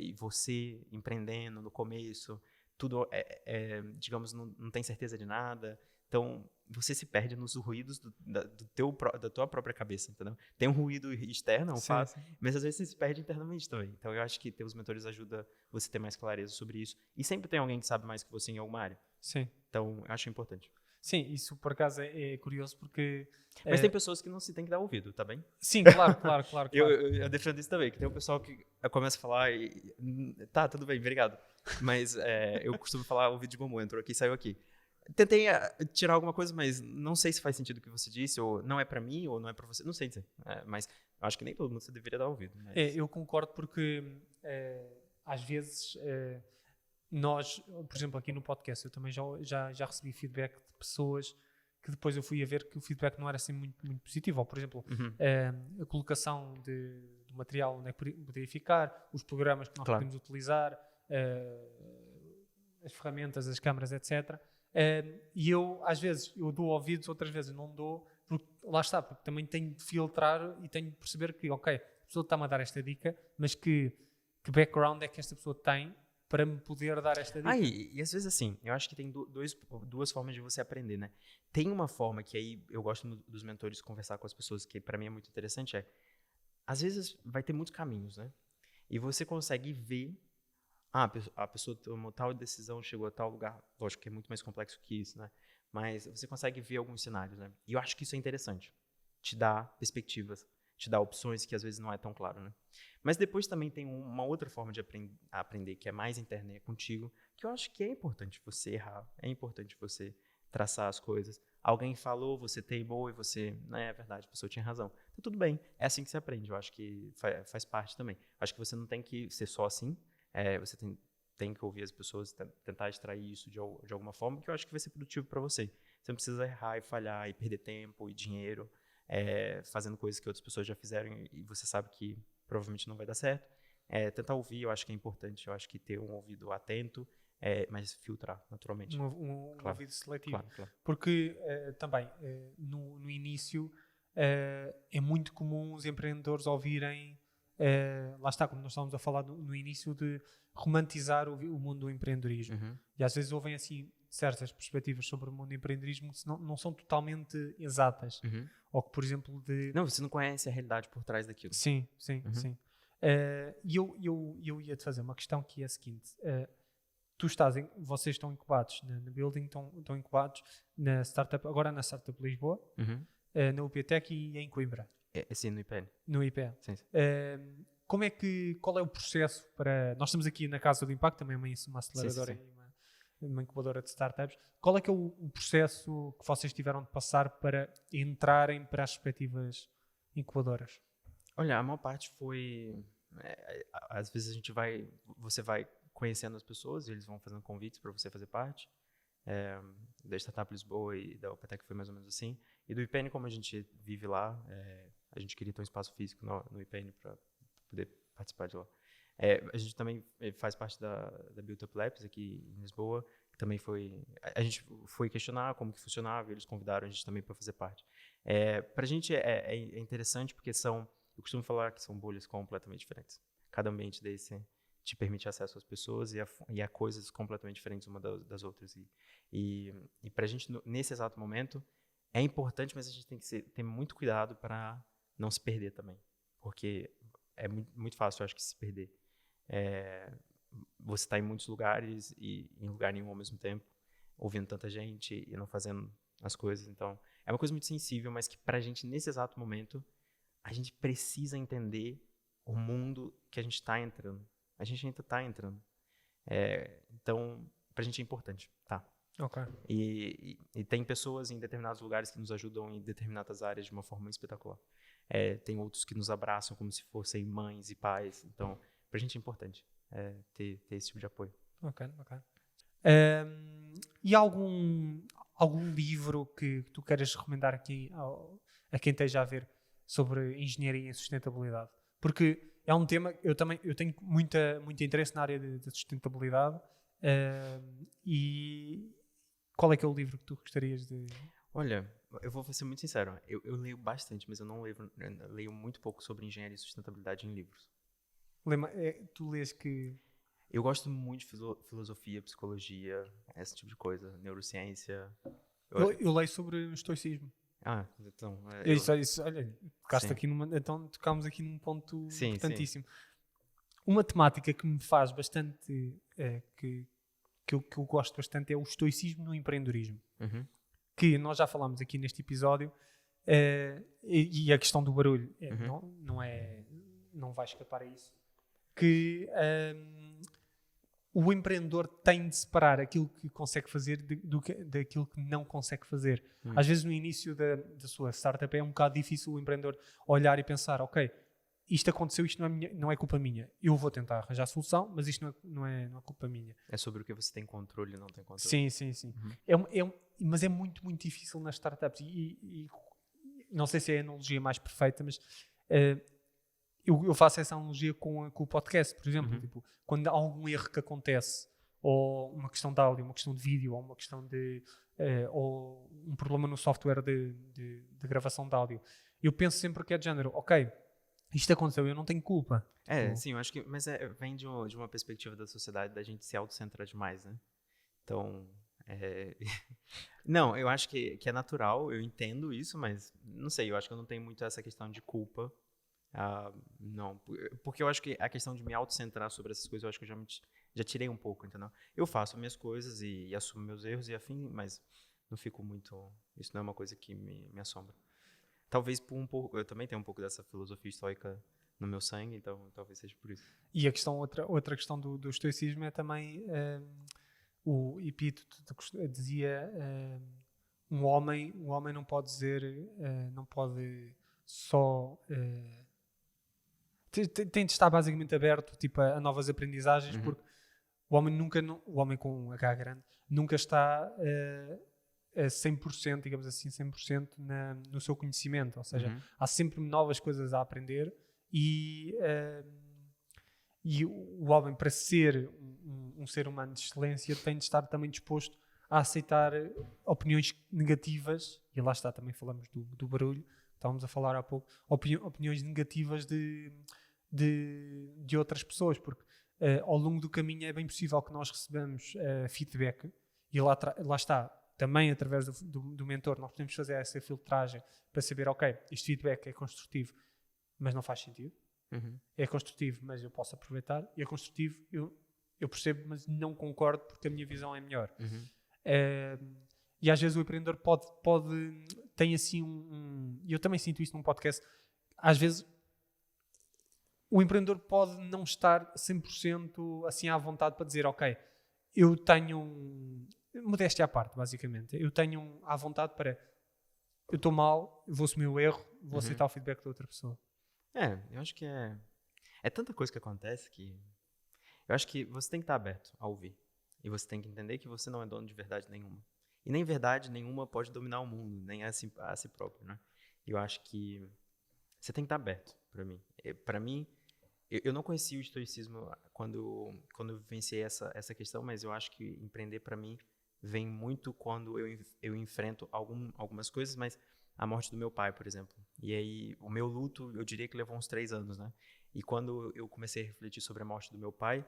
[SPEAKER 2] E você empreendendo no começo, tudo, digamos, não tem certeza de nada. Então, você se perde nos ruídos da tua própria cabeça, entendeu? Tem um ruído externo, um fato, mas às vezes você se perde internamente também. Então, eu acho que ter os mentores ajuda você a ter mais clareza sobre isso. E sempre tem alguém que sabe mais que você em alguma área.
[SPEAKER 3] Sim.
[SPEAKER 2] Então, eu acho importante.
[SPEAKER 3] Sim, isso por acaso é curioso porque...
[SPEAKER 2] Mas tem pessoas que não se tem que dar ouvido, tá bem?
[SPEAKER 3] Sim, claro.
[SPEAKER 2] Eu defendo isso também, que tem um pessoal que começa a falar e... Tá, tudo bem, obrigado. Mas eu costumo falar, o vídeo de Momo entrou aqui, saiu aqui. Tentei tirar alguma coisa, mas não sei se faz sentido o que você disse, ou não é pra mim, ou não é pra você, não sei dizer. Mas acho que nem todo mundo você deveria dar ouvido. Mas...
[SPEAKER 3] eu concordo porque às vezes nós, por exemplo, aqui no podcast, eu também já recebi feedback de pessoas que depois eu fui a ver que o feedback não era assim muito, muito positivo. Ou, por exemplo, a colocação do material onde é que poderia ficar, os programas que nós podemos utilizar, as ferramentas, as câmaras, etc. E eu, às vezes, eu dou ouvidos, outras vezes não dou, porque, lá está, porque também tenho de filtrar e tenho de perceber que, ok, a pessoa está-me a dar esta dica, mas que background é que esta pessoa tem para me poder dar esta dica.
[SPEAKER 2] E às vezes assim, eu acho que tem duas formas de você aprender, né? Tem uma forma que aí eu gosto dos mentores conversar com as pessoas, que para mim é muito interessante, às vezes vai ter muitos caminhos, né? E você consegue ver, a pessoa tomou tal decisão, chegou a tal lugar. Lógico que é muito mais complexo que isso, né? Mas você consegue ver alguns cenários, né? E eu acho que isso é interessante. Te dá perspectivas, te dá opções que às vezes não é tão claro, né? Mas depois também tem uma outra forma de aprender que é mais interna, é contigo, que eu acho que é importante você errar, é importante você traçar as coisas. Alguém falou, você teimou e você... Não é verdade, a pessoa tinha razão. Então tudo bem, é assim que se aprende, eu acho que faz parte também. Acho que você não tem que ser só assim, você tem que ouvir as pessoas, tentar extrair isso de alguma forma, que eu acho que vai ser produtivo para você. Você não precisa errar e falhar e perder tempo e dinheiro fazendo coisas que outras pessoas já fizeram e você sabe que provavelmente não vai dar certo. Tentar ouvir, eu acho que é importante. Eu acho que ter um ouvido atento, mas filtrar, naturalmente.
[SPEAKER 3] Um ouvido seletivo.
[SPEAKER 2] Claro.
[SPEAKER 3] Porque também, no início, é muito comum os empreendedores ouvirem, lá está, como nós estávamos a falar no início, de romantizar o mundo do empreendedorismo.
[SPEAKER 2] Uhum.
[SPEAKER 3] E às vezes ouvem assim certas perspectivas sobre o mundo do empreendedorismo que não são totalmente exatas.
[SPEAKER 2] Uhum.
[SPEAKER 3] Ou que, por exemplo,
[SPEAKER 2] Não, você não conhece a realidade por trás daquilo.
[SPEAKER 3] Sim.
[SPEAKER 2] Uhum.
[SPEAKER 3] E eu ia-te fazer uma questão que é a seguinte. Vocês estão incubados na Building, estão incubados na startup, agora na Startup Lisboa,
[SPEAKER 2] Uhum.
[SPEAKER 3] na UPTEC e em Coimbra.
[SPEAKER 2] Sim, no IPN.
[SPEAKER 3] No IPE.
[SPEAKER 2] Sim.
[SPEAKER 3] Qual é o processo para... Nós estamos aqui na Casa do Impacto, também é uma aceleradora.
[SPEAKER 2] Sim.
[SPEAKER 3] uma incubadora de startups. Qual é que é o processo que vocês tiveram de passar para entrarem para as respectivas incubadoras?
[SPEAKER 2] Olha, a maior parte foi... às vezes você vai conhecendo as pessoas e eles vão fazendo convites para você fazer parte. Da Startup Lisboa e da Opetec foi mais ou menos assim. E do IPN, como a gente vive lá, a gente queria ter um espaço físico no IPN para poder participar de lá. A gente também faz parte da Built Up Labs aqui em Lisboa, que também a gente foi questionar como que funcionava e eles convidaram a gente também para fazer parte. Para a gente é interessante porque eu costumo falar que são bolhas completamente diferentes. Cada ambiente desse te permite acesso às pessoas e a coisas completamente diferentes uma das outras. E para a gente, nesse exato momento, é importante, mas a gente tem que ter muito cuidado para não se perder também. Porque é muito fácil, eu acho, que se perder. Você está em muitos lugares e em lugar nenhum ao mesmo tempo, ouvindo tanta gente e não fazendo as coisas. Então, é uma coisa muito sensível, mas que para a gente, nesse exato momento, a gente precisa entender o mundo que a gente está entrando. A gente ainda está entrando. Então, para a gente é importante, tá?
[SPEAKER 3] Ok.
[SPEAKER 2] E tem pessoas em determinados lugares que nos ajudam em determinadas áreas de uma forma espetacular. Tem outros que nos abraçam como se fossem mães e pais. Então, para a gente é importante ter esse tipo de apoio.
[SPEAKER 3] Ok. E algum livro que tu queiras recomendar aqui a quem esteja a ver sobre engenharia e sustentabilidade? Porque é um tema, eu tenho muito interesse na área de sustentabilidade. E qual é que é o livro que tu gostarias de...
[SPEAKER 2] Olha, eu vou ser muito sincero, eu leio bastante, mas eu leio muito pouco sobre engenharia e sustentabilidade em livros.
[SPEAKER 3] Tu lês que...
[SPEAKER 2] Eu gosto muito de filosofia, psicologia, esse tipo de coisa, neurociência.
[SPEAKER 3] Eu leio sobre o estoicismo.
[SPEAKER 2] Então...
[SPEAKER 3] Olha, então tocámos aqui num ponto
[SPEAKER 2] sim,
[SPEAKER 3] importantíssimo. Uma temática que me faz bastante... que eu gosto bastante é o estoicismo no empreendedorismo.
[SPEAKER 2] Uhum.
[SPEAKER 3] Que nós já falámos aqui neste episódio, e a questão do barulho não vai escapar a isso, que o empreendedor tem de separar aquilo que consegue fazer daquilo que não consegue fazer. Às vezes no início da sua startup é um bocado difícil o empreendedor olhar e pensar, ok, isto aconteceu, isto não é culpa minha. Eu vou tentar arranjar a solução, mas isto não é culpa minha.
[SPEAKER 2] É sobre o que você tem controle e não tem controle.
[SPEAKER 3] Sim. Uhum. Mas é muito, muito difícil nas startups. E não sei se é a analogia mais perfeita, mas eu faço essa analogia com o podcast, por exemplo.
[SPEAKER 2] Uhum.
[SPEAKER 3] Tipo, quando há algum erro que acontece, ou uma questão de áudio, uma questão de vídeo, ou uma questão ou um problema no software de gravação de áudio, eu penso sempre que é de género, ok, isto aconteceu, eu não tenho culpa.
[SPEAKER 2] Sim, eu acho que... Mas vem de uma perspectiva da sociedade da gente se autocentrar demais, né? Então... Não, eu acho que é natural, eu entendo isso, mas não sei, eu acho que eu não tenho muito essa questão de culpa. Não, porque eu acho que a questão de me autocentrar sobre essas coisas, eu acho que eu já tirei um pouco, entendeu? Eu faço minhas coisas e assumo meus erros e afim, mas não fico muito... Isso não é uma coisa que me assombra. Talvez por um pouco... Eu também tenho um pouco dessa filosofia estoica no meu sangue, então talvez seja por isso.
[SPEAKER 3] E a questão, outra questão do estoicismo é também... o Epíteto dizia um homem não pode dizer, não pode só... tem de estar basicamente aberto tipo, a novas aprendizagens, porque o homem com H grande nunca está a 100%, digamos assim, 100% no seu conhecimento. Ou seja, há sempre novas coisas a aprender e o homem, para ser um ser humano de excelência, tem de estar também disposto a aceitar opiniões negativas, e lá está, também falamos do barulho, estávamos a falar há pouco, opiniões negativas de outras pessoas, porque ao longo do caminho é bem possível que nós recebamos feedback, e lá está, também através do mentor, nós podemos fazer essa filtragem para saber, ok, este feedback é construtivo, mas não faz sentido. É construtivo, mas eu posso aproveitar, e é construtivo, eu percebo, mas não concordo porque a minha visão é melhor. E às vezes o empreendedor tem assim e eu também sinto isso num podcast, às vezes o empreendedor pode não estar 100% assim à vontade para dizer, ok, eu tenho modéstia à parte, basicamente. Eu tenho à vontade para... Eu estou mal, vou assumir o erro, vou aceitar o feedback da outra pessoa.
[SPEAKER 2] Eu acho que é tanta coisa que acontece que eu acho que você tem que estar aberto a ouvir. E você tem que entender que você não é dono de verdade nenhuma. E nem verdade nenhuma pode dominar o mundo, nem a si próprio, né? Eu acho que você tem que estar aberto para mim. Para mim, eu não conhecia o estoicismo quando eu vivenciei essa questão, mas eu acho que empreender para mim vem muito quando eu enfrento algumas coisas, mas a morte do meu pai, por exemplo. E aí, o meu luto, eu diria que levou uns 3 anos, né? E quando eu comecei a refletir sobre a morte do meu pai,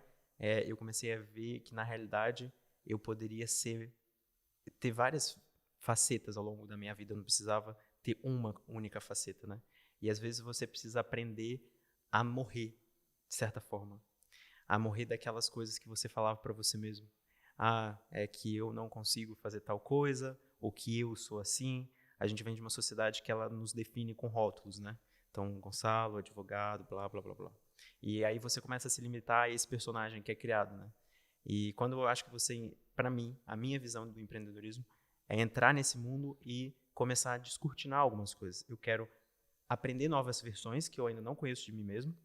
[SPEAKER 2] eu comecei a ver que, na realidade, eu poderia ter várias facetas ao longo da minha vida. Eu não precisava ter uma única faceta, né? E, às vezes, você precisa aprender a morrer, de certa forma. A morrer daquelas coisas que você falava para você mesmo. É que eu não consigo fazer tal coisa, ou que eu sou assim. A gente vem de uma sociedade que ela nos define com rótulos, né? Então, Gonçalo, advogado, blá, blá, blá, blá. E aí você começa a se limitar a esse personagem que é criado, né? E quando eu acho que você, para mim, a minha visão do empreendedorismo é entrar nesse mundo e começar a descortinar algumas coisas. Eu quero aprender novas versões que eu ainda não conheço de mim mesmo.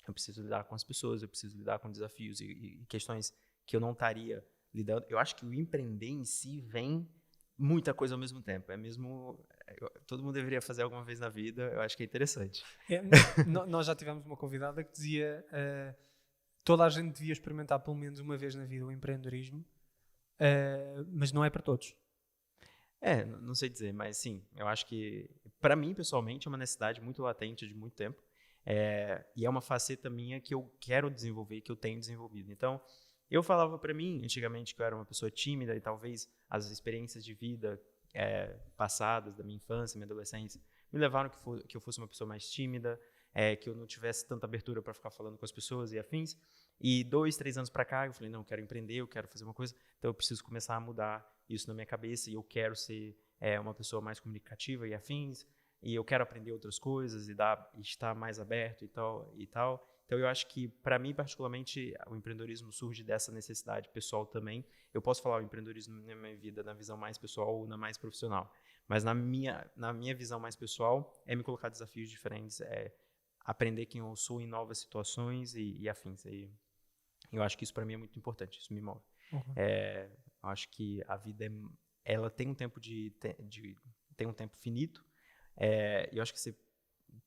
[SPEAKER 2] Eu preciso lidar com as pessoas, eu preciso lidar com desafios e questões que eu não estaria lidando. Eu acho que o empreender em si vem muita coisa ao mesmo tempo. Todo mundo deveria fazer alguma vez na vida. Eu acho que é interessante.
[SPEAKER 3] Nós já tivemos uma convidada que dizia toda a gente devia experimentar pelo menos uma vez na vida o empreendedorismo, mas não é para todos.
[SPEAKER 2] Não sei dizer, mas sim, eu acho que, para mim, pessoalmente, é uma necessidade muito latente de muito tempo. E é uma faceta minha que eu quero desenvolver, que eu tenho desenvolvido. Então, eu falava para mim, antigamente, que eu era uma pessoa tímida e talvez as experiências de vida passadas, da minha infância, minha adolescência, me levaram que eu fosse uma pessoa mais tímida, que eu não tivesse tanta abertura para ficar falando com as pessoas e afins. E 2, 3 anos para cá, eu falei, não, eu quero empreender, eu quero fazer uma coisa, então eu preciso começar a mudar isso na minha cabeça e eu quero ser uma pessoa mais comunicativa e afins, e eu quero aprender outras coisas e estar mais aberto e tal. Então, eu acho que, para mim, particularmente, o empreendedorismo surge dessa necessidade pessoal também. Eu posso falar o empreendedorismo na minha vida, na visão mais pessoal ou na mais profissional. Mas na minha visão mais pessoal, é me colocar desafios diferentes, aprender quem eu sou em novas situações e afins. E eu acho que isso, para mim, é muito importante. Isso me move.
[SPEAKER 3] Uhum.
[SPEAKER 2] Eu acho que a vida, ela tem um tempo tem um tempo finito. E eu acho que você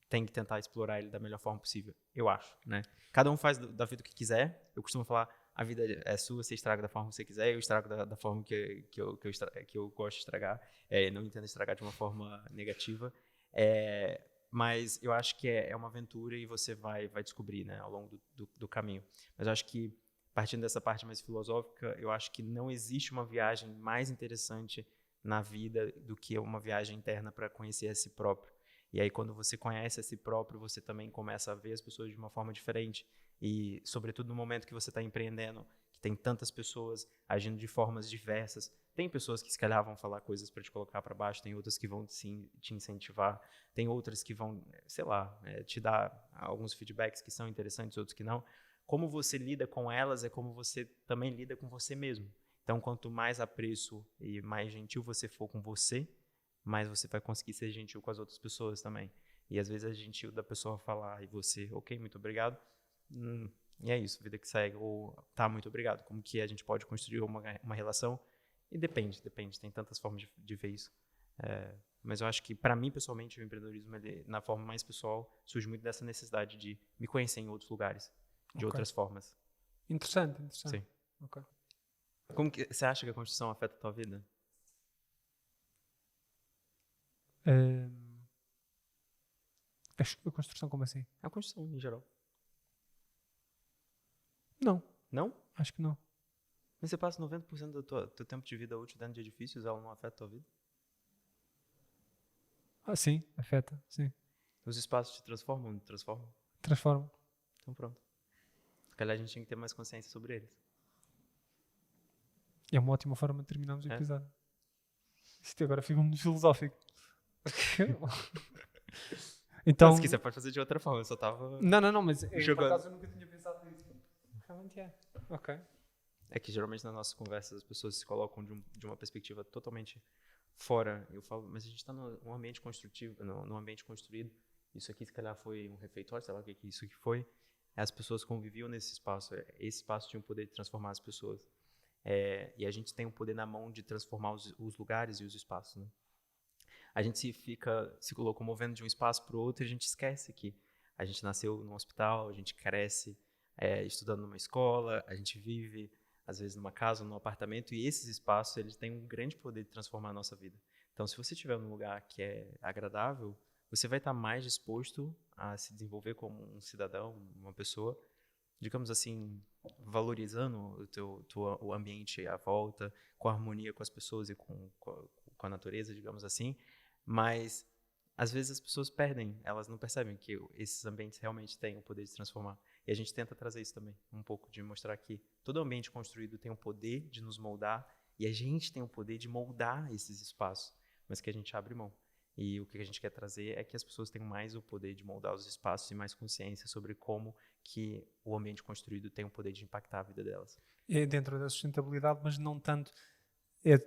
[SPEAKER 2] tem que tentar explorar ele da melhor forma possível, eu acho, né? Cada um faz da vida o que quiser. Eu costumo falar, a vida é sua, você estraga da forma que você quiser, eu estrago da forma que eu gosto de estragar. Não entendo estragar de uma forma negativa. Mas eu acho que é uma aventura e você vai descobrir, né, ao longo do caminho. Mas eu acho que, partindo dessa parte mais filosófica, eu acho que não existe uma viagem mais interessante na vida do que uma viagem interna para conhecer a si próprio. E aí, quando você conhece a si próprio, você também começa a ver as pessoas de uma forma diferente. E, sobretudo, no momento que você está empreendendo, que tem tantas pessoas agindo de formas diversas. Tem pessoas que, se calhar, vão falar coisas para te colocar para baixo, tem outras que vão te incentivar, tem outras que vão, sei lá, te dar alguns feedbacks que são interessantes, outros que não. Como você lida com elas é como você também lida com você mesmo. Então, quanto mais apreço e mais gentil você for com você, mais você vai conseguir ser gentil com as outras pessoas também. E às vezes é gentil da pessoa falar e você, ok, muito obrigado. E é isso, vida que segue. Ou tá, muito obrigado. Como que a gente pode construir uma relação? E depende. Tem tantas formas de ver isso. Mas eu acho que, para mim, pessoalmente, o empreendedorismo, ele, na forma mais pessoal, surge muito dessa necessidade de me conhecer em outros lugares, de outras formas.
[SPEAKER 3] Interessante.
[SPEAKER 2] Sim.
[SPEAKER 3] Okay.
[SPEAKER 2] Como que você acha que a construção afeta a tua vida?
[SPEAKER 3] A construção, como assim?
[SPEAKER 2] A construção, em geral.
[SPEAKER 3] Não,
[SPEAKER 2] Não?
[SPEAKER 3] acho que não.
[SPEAKER 2] Mas você passa 90% do teu tempo de vida útil dentro de edifícios, ela não afeta a tua vida?
[SPEAKER 3] Sim, afeta, sim.
[SPEAKER 2] Os espaços te transformam, não te transformam?
[SPEAKER 3] Transforma.
[SPEAKER 2] Então pronto. Se calhar a gente tem que ter mais consciência sobre eles.
[SPEAKER 3] É uma ótima forma de terminarmos o episódio. Isto agora fica muito filosófico. Então...
[SPEAKER 2] Mas se quiser pode fazer de outra forma, eu só tava...
[SPEAKER 3] Não, mas por
[SPEAKER 2] jogando.
[SPEAKER 3] acaso eu nunca tinha pensado nisso. Realmente é. Ok.
[SPEAKER 2] É que geralmente nas nossas conversas as pessoas se colocam de uma perspectiva totalmente fora. Eu falo, mas a gente está num ambiente construtivo, num ambiente construído. Isso aqui, se calhar, foi um refeitório, sei lá o que isso aqui foi. As pessoas conviviam nesse espaço. Esse espaço tinha o poder de transformar as pessoas. E a gente tem o poder na mão de transformar os lugares e os espaços, né? A gente fica se locomovendo de um espaço para o outro e a gente esquece que a gente nasceu num hospital, a gente cresce estudando numa escola, a gente vive, às vezes, numa casa, num apartamento, e esses espaços eles têm um grande poder de transformar a nossa vida. Então, se você estiver num lugar que é agradável, você vai estar mais disposto a se desenvolver como um cidadão, uma pessoa, digamos assim, valorizando o ambiente à volta, com harmonia com as pessoas e com a natureza, digamos assim. Mas, às vezes, as pessoas perdem, elas não percebem que esses ambientes realmente têm o poder de transformar. E a gente tenta trazer isso também, um pouco de mostrar que todo ambiente construído tem o poder de nos moldar e a gente tem o poder de moldar esses espaços, mas que a gente abre mão. E o que a gente quer trazer é que as pessoas tenham mais o poder de moldar os espaços e mais consciência sobre como que o ambiente construído tem o poder de impactar a vida delas.
[SPEAKER 3] É dentro da sustentabilidade, mas não tanto. É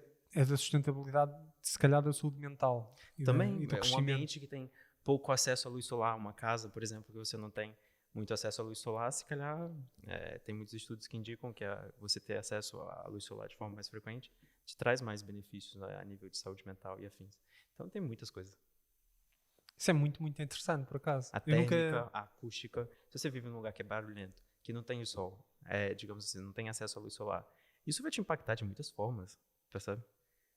[SPEAKER 3] da sustentabilidade, se calhar, da saúde mental.
[SPEAKER 2] Também,
[SPEAKER 3] e do
[SPEAKER 2] um
[SPEAKER 3] crescimento.
[SPEAKER 2] ambiente que tem pouco acesso à luz solar, uma casa, por exemplo, que você não tem muito acesso à luz solar, se calhar tem muitos estudos que indicam que você ter acesso à luz solar de forma mais frequente te traz mais benefícios, né, a nível de saúde mental e afins. Então tem muitas coisas.
[SPEAKER 3] Isso é muito, muito interessante, por acaso.
[SPEAKER 2] A térmica, a acústica. Se você vive num lugar que é barulhento, que não tem o sol, digamos assim, não tem acesso à luz solar, isso vai te impactar de muitas formas, percebe?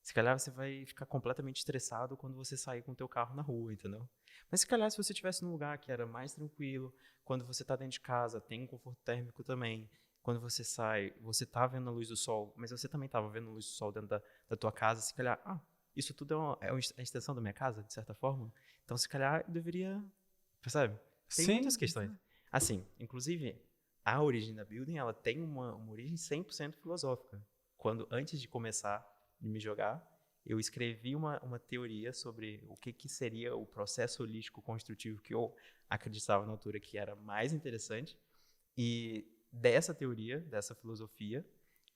[SPEAKER 2] Se calhar você vai ficar completamente estressado quando você sair com o teu carro na rua, entendeu? Mas se calhar se você estivesse num lugar que era mais tranquilo, quando você está dentro de casa, tem um conforto térmico também. Quando você sai, você tá vendo a luz do sol, mas você também estava vendo a luz do sol dentro da tua casa, se calhar, isso tudo é uma extensão da minha casa, de certa forma. Então, se calhar, eu deveria... Percebe? Tem
[SPEAKER 3] Sim.
[SPEAKER 2] muitas questões. Assim, inclusive, a origem da Building, ela tem uma origem 100% filosófica. Antes de começar de me jogar, eu escrevi uma teoria sobre o que seria o processo holístico construtivo que eu acreditava na altura que era mais interessante. E dessa teoria, dessa filosofia,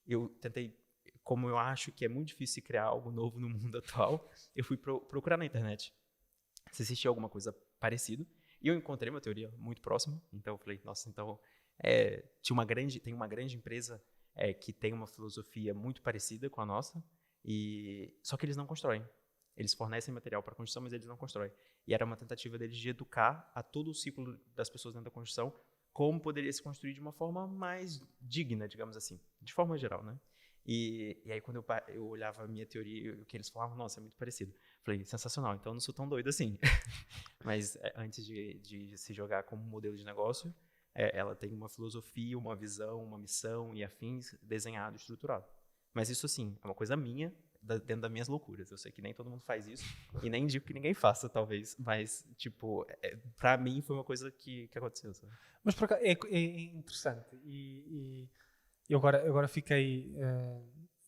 [SPEAKER 2] eu tentei, como eu acho que é muito difícil criar algo novo no mundo atual, eu fui procurar na internet se existia alguma coisa parecida. E eu encontrei uma teoria muito próxima. Então eu falei, nossa, então tem uma grande empresa que tem uma filosofia muito parecida com a nossa, só que eles não constroem. Eles fornecem material para construção, mas eles não constroem. E era uma tentativa deles de educar a todo o ciclo das pessoas dentro da construção como poderia se construir de uma forma mais digna, digamos assim, de forma geral, né? E aí quando eu olhava a minha teoria e o que eles falavam, nossa, é muito parecido. Falei, sensacional, então eu não sou tão doido assim. Mas antes de se jogar como modelo de negócio, ela tem uma filosofia, uma visão, uma missão e afins desenhado, estruturado. Mas isso, assim, é uma coisa minha, dentro das minhas loucuras. Eu sei que nem todo mundo faz isso, e nem digo que ninguém faça, talvez. Mas, tipo, pra mim foi uma coisa que aconteceu, sabe?
[SPEAKER 3] Mas, por acaso, é interessante. E eu agora fiquei,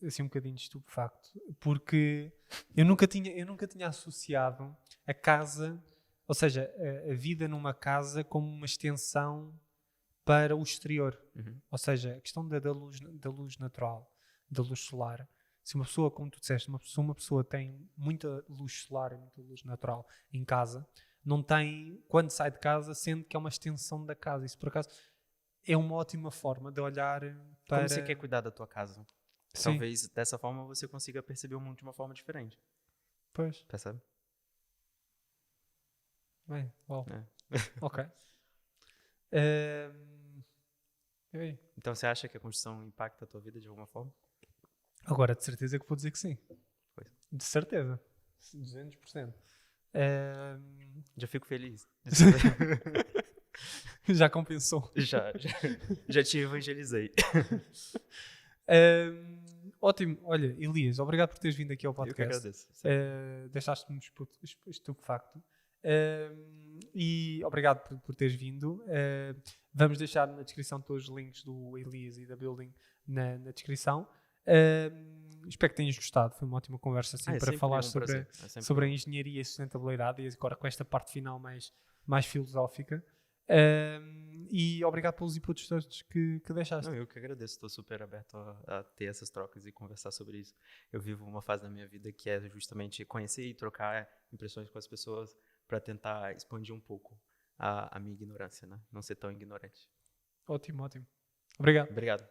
[SPEAKER 3] assim, um bocadinho estupefacto. Porque eu nunca tinha associado a casa, ou seja, a vida numa casa como uma extensão para o exterior.
[SPEAKER 2] Uhum.
[SPEAKER 3] Ou seja, a questão da luz natural, da luz solar. Se uma pessoa, como tu disseste, uma pessoa tem muita luz solar e muita luz natural em casa, não tem, quando sai de casa, sente que é uma extensão da casa. Isso, por acaso, é uma ótima forma de olhar para...
[SPEAKER 2] Como você quer cuidar da tua casa?
[SPEAKER 3] Sim.
[SPEAKER 2] Talvez dessa forma você consiga perceber o mundo de uma forma diferente.
[SPEAKER 3] Pois.
[SPEAKER 2] Percebe?
[SPEAKER 3] Bem, bom. Ok.
[SPEAKER 2] Então você acha que a construção impacta a tua vida de alguma forma?
[SPEAKER 3] Agora, de certeza que vou dizer que sim.
[SPEAKER 2] Pois.
[SPEAKER 3] De certeza. 200%.
[SPEAKER 2] Já fico feliz.
[SPEAKER 3] Já compensou.
[SPEAKER 2] Já te evangelizei.
[SPEAKER 3] Ótimo. Olha, Elias, obrigado por teres vindo aqui ao
[SPEAKER 2] Eu que
[SPEAKER 3] podcast.
[SPEAKER 2] agradeço.
[SPEAKER 3] Deixaste-me estupefacto. E obrigado por teres vindo. Vamos deixar na descrição todos os links do Elias e da Building na descrição. Espero que tenhas gostado. Foi uma ótima conversa assim, para falar sobre a engenharia e sustentabilidade, e agora com esta parte final mais filosófica. E obrigado pelos inputs todos que deixaste.
[SPEAKER 2] Não, eu que agradeço, estou super aberto a ter essas trocas e conversar sobre isso. Eu vivo uma fase da minha vida que é justamente conhecer e trocar impressões com as pessoas para tentar expandir um pouco a minha ignorância, né? Não ser tão ignorante.
[SPEAKER 3] Ótimo, ótimo. Obrigado.
[SPEAKER 2] Obrigado.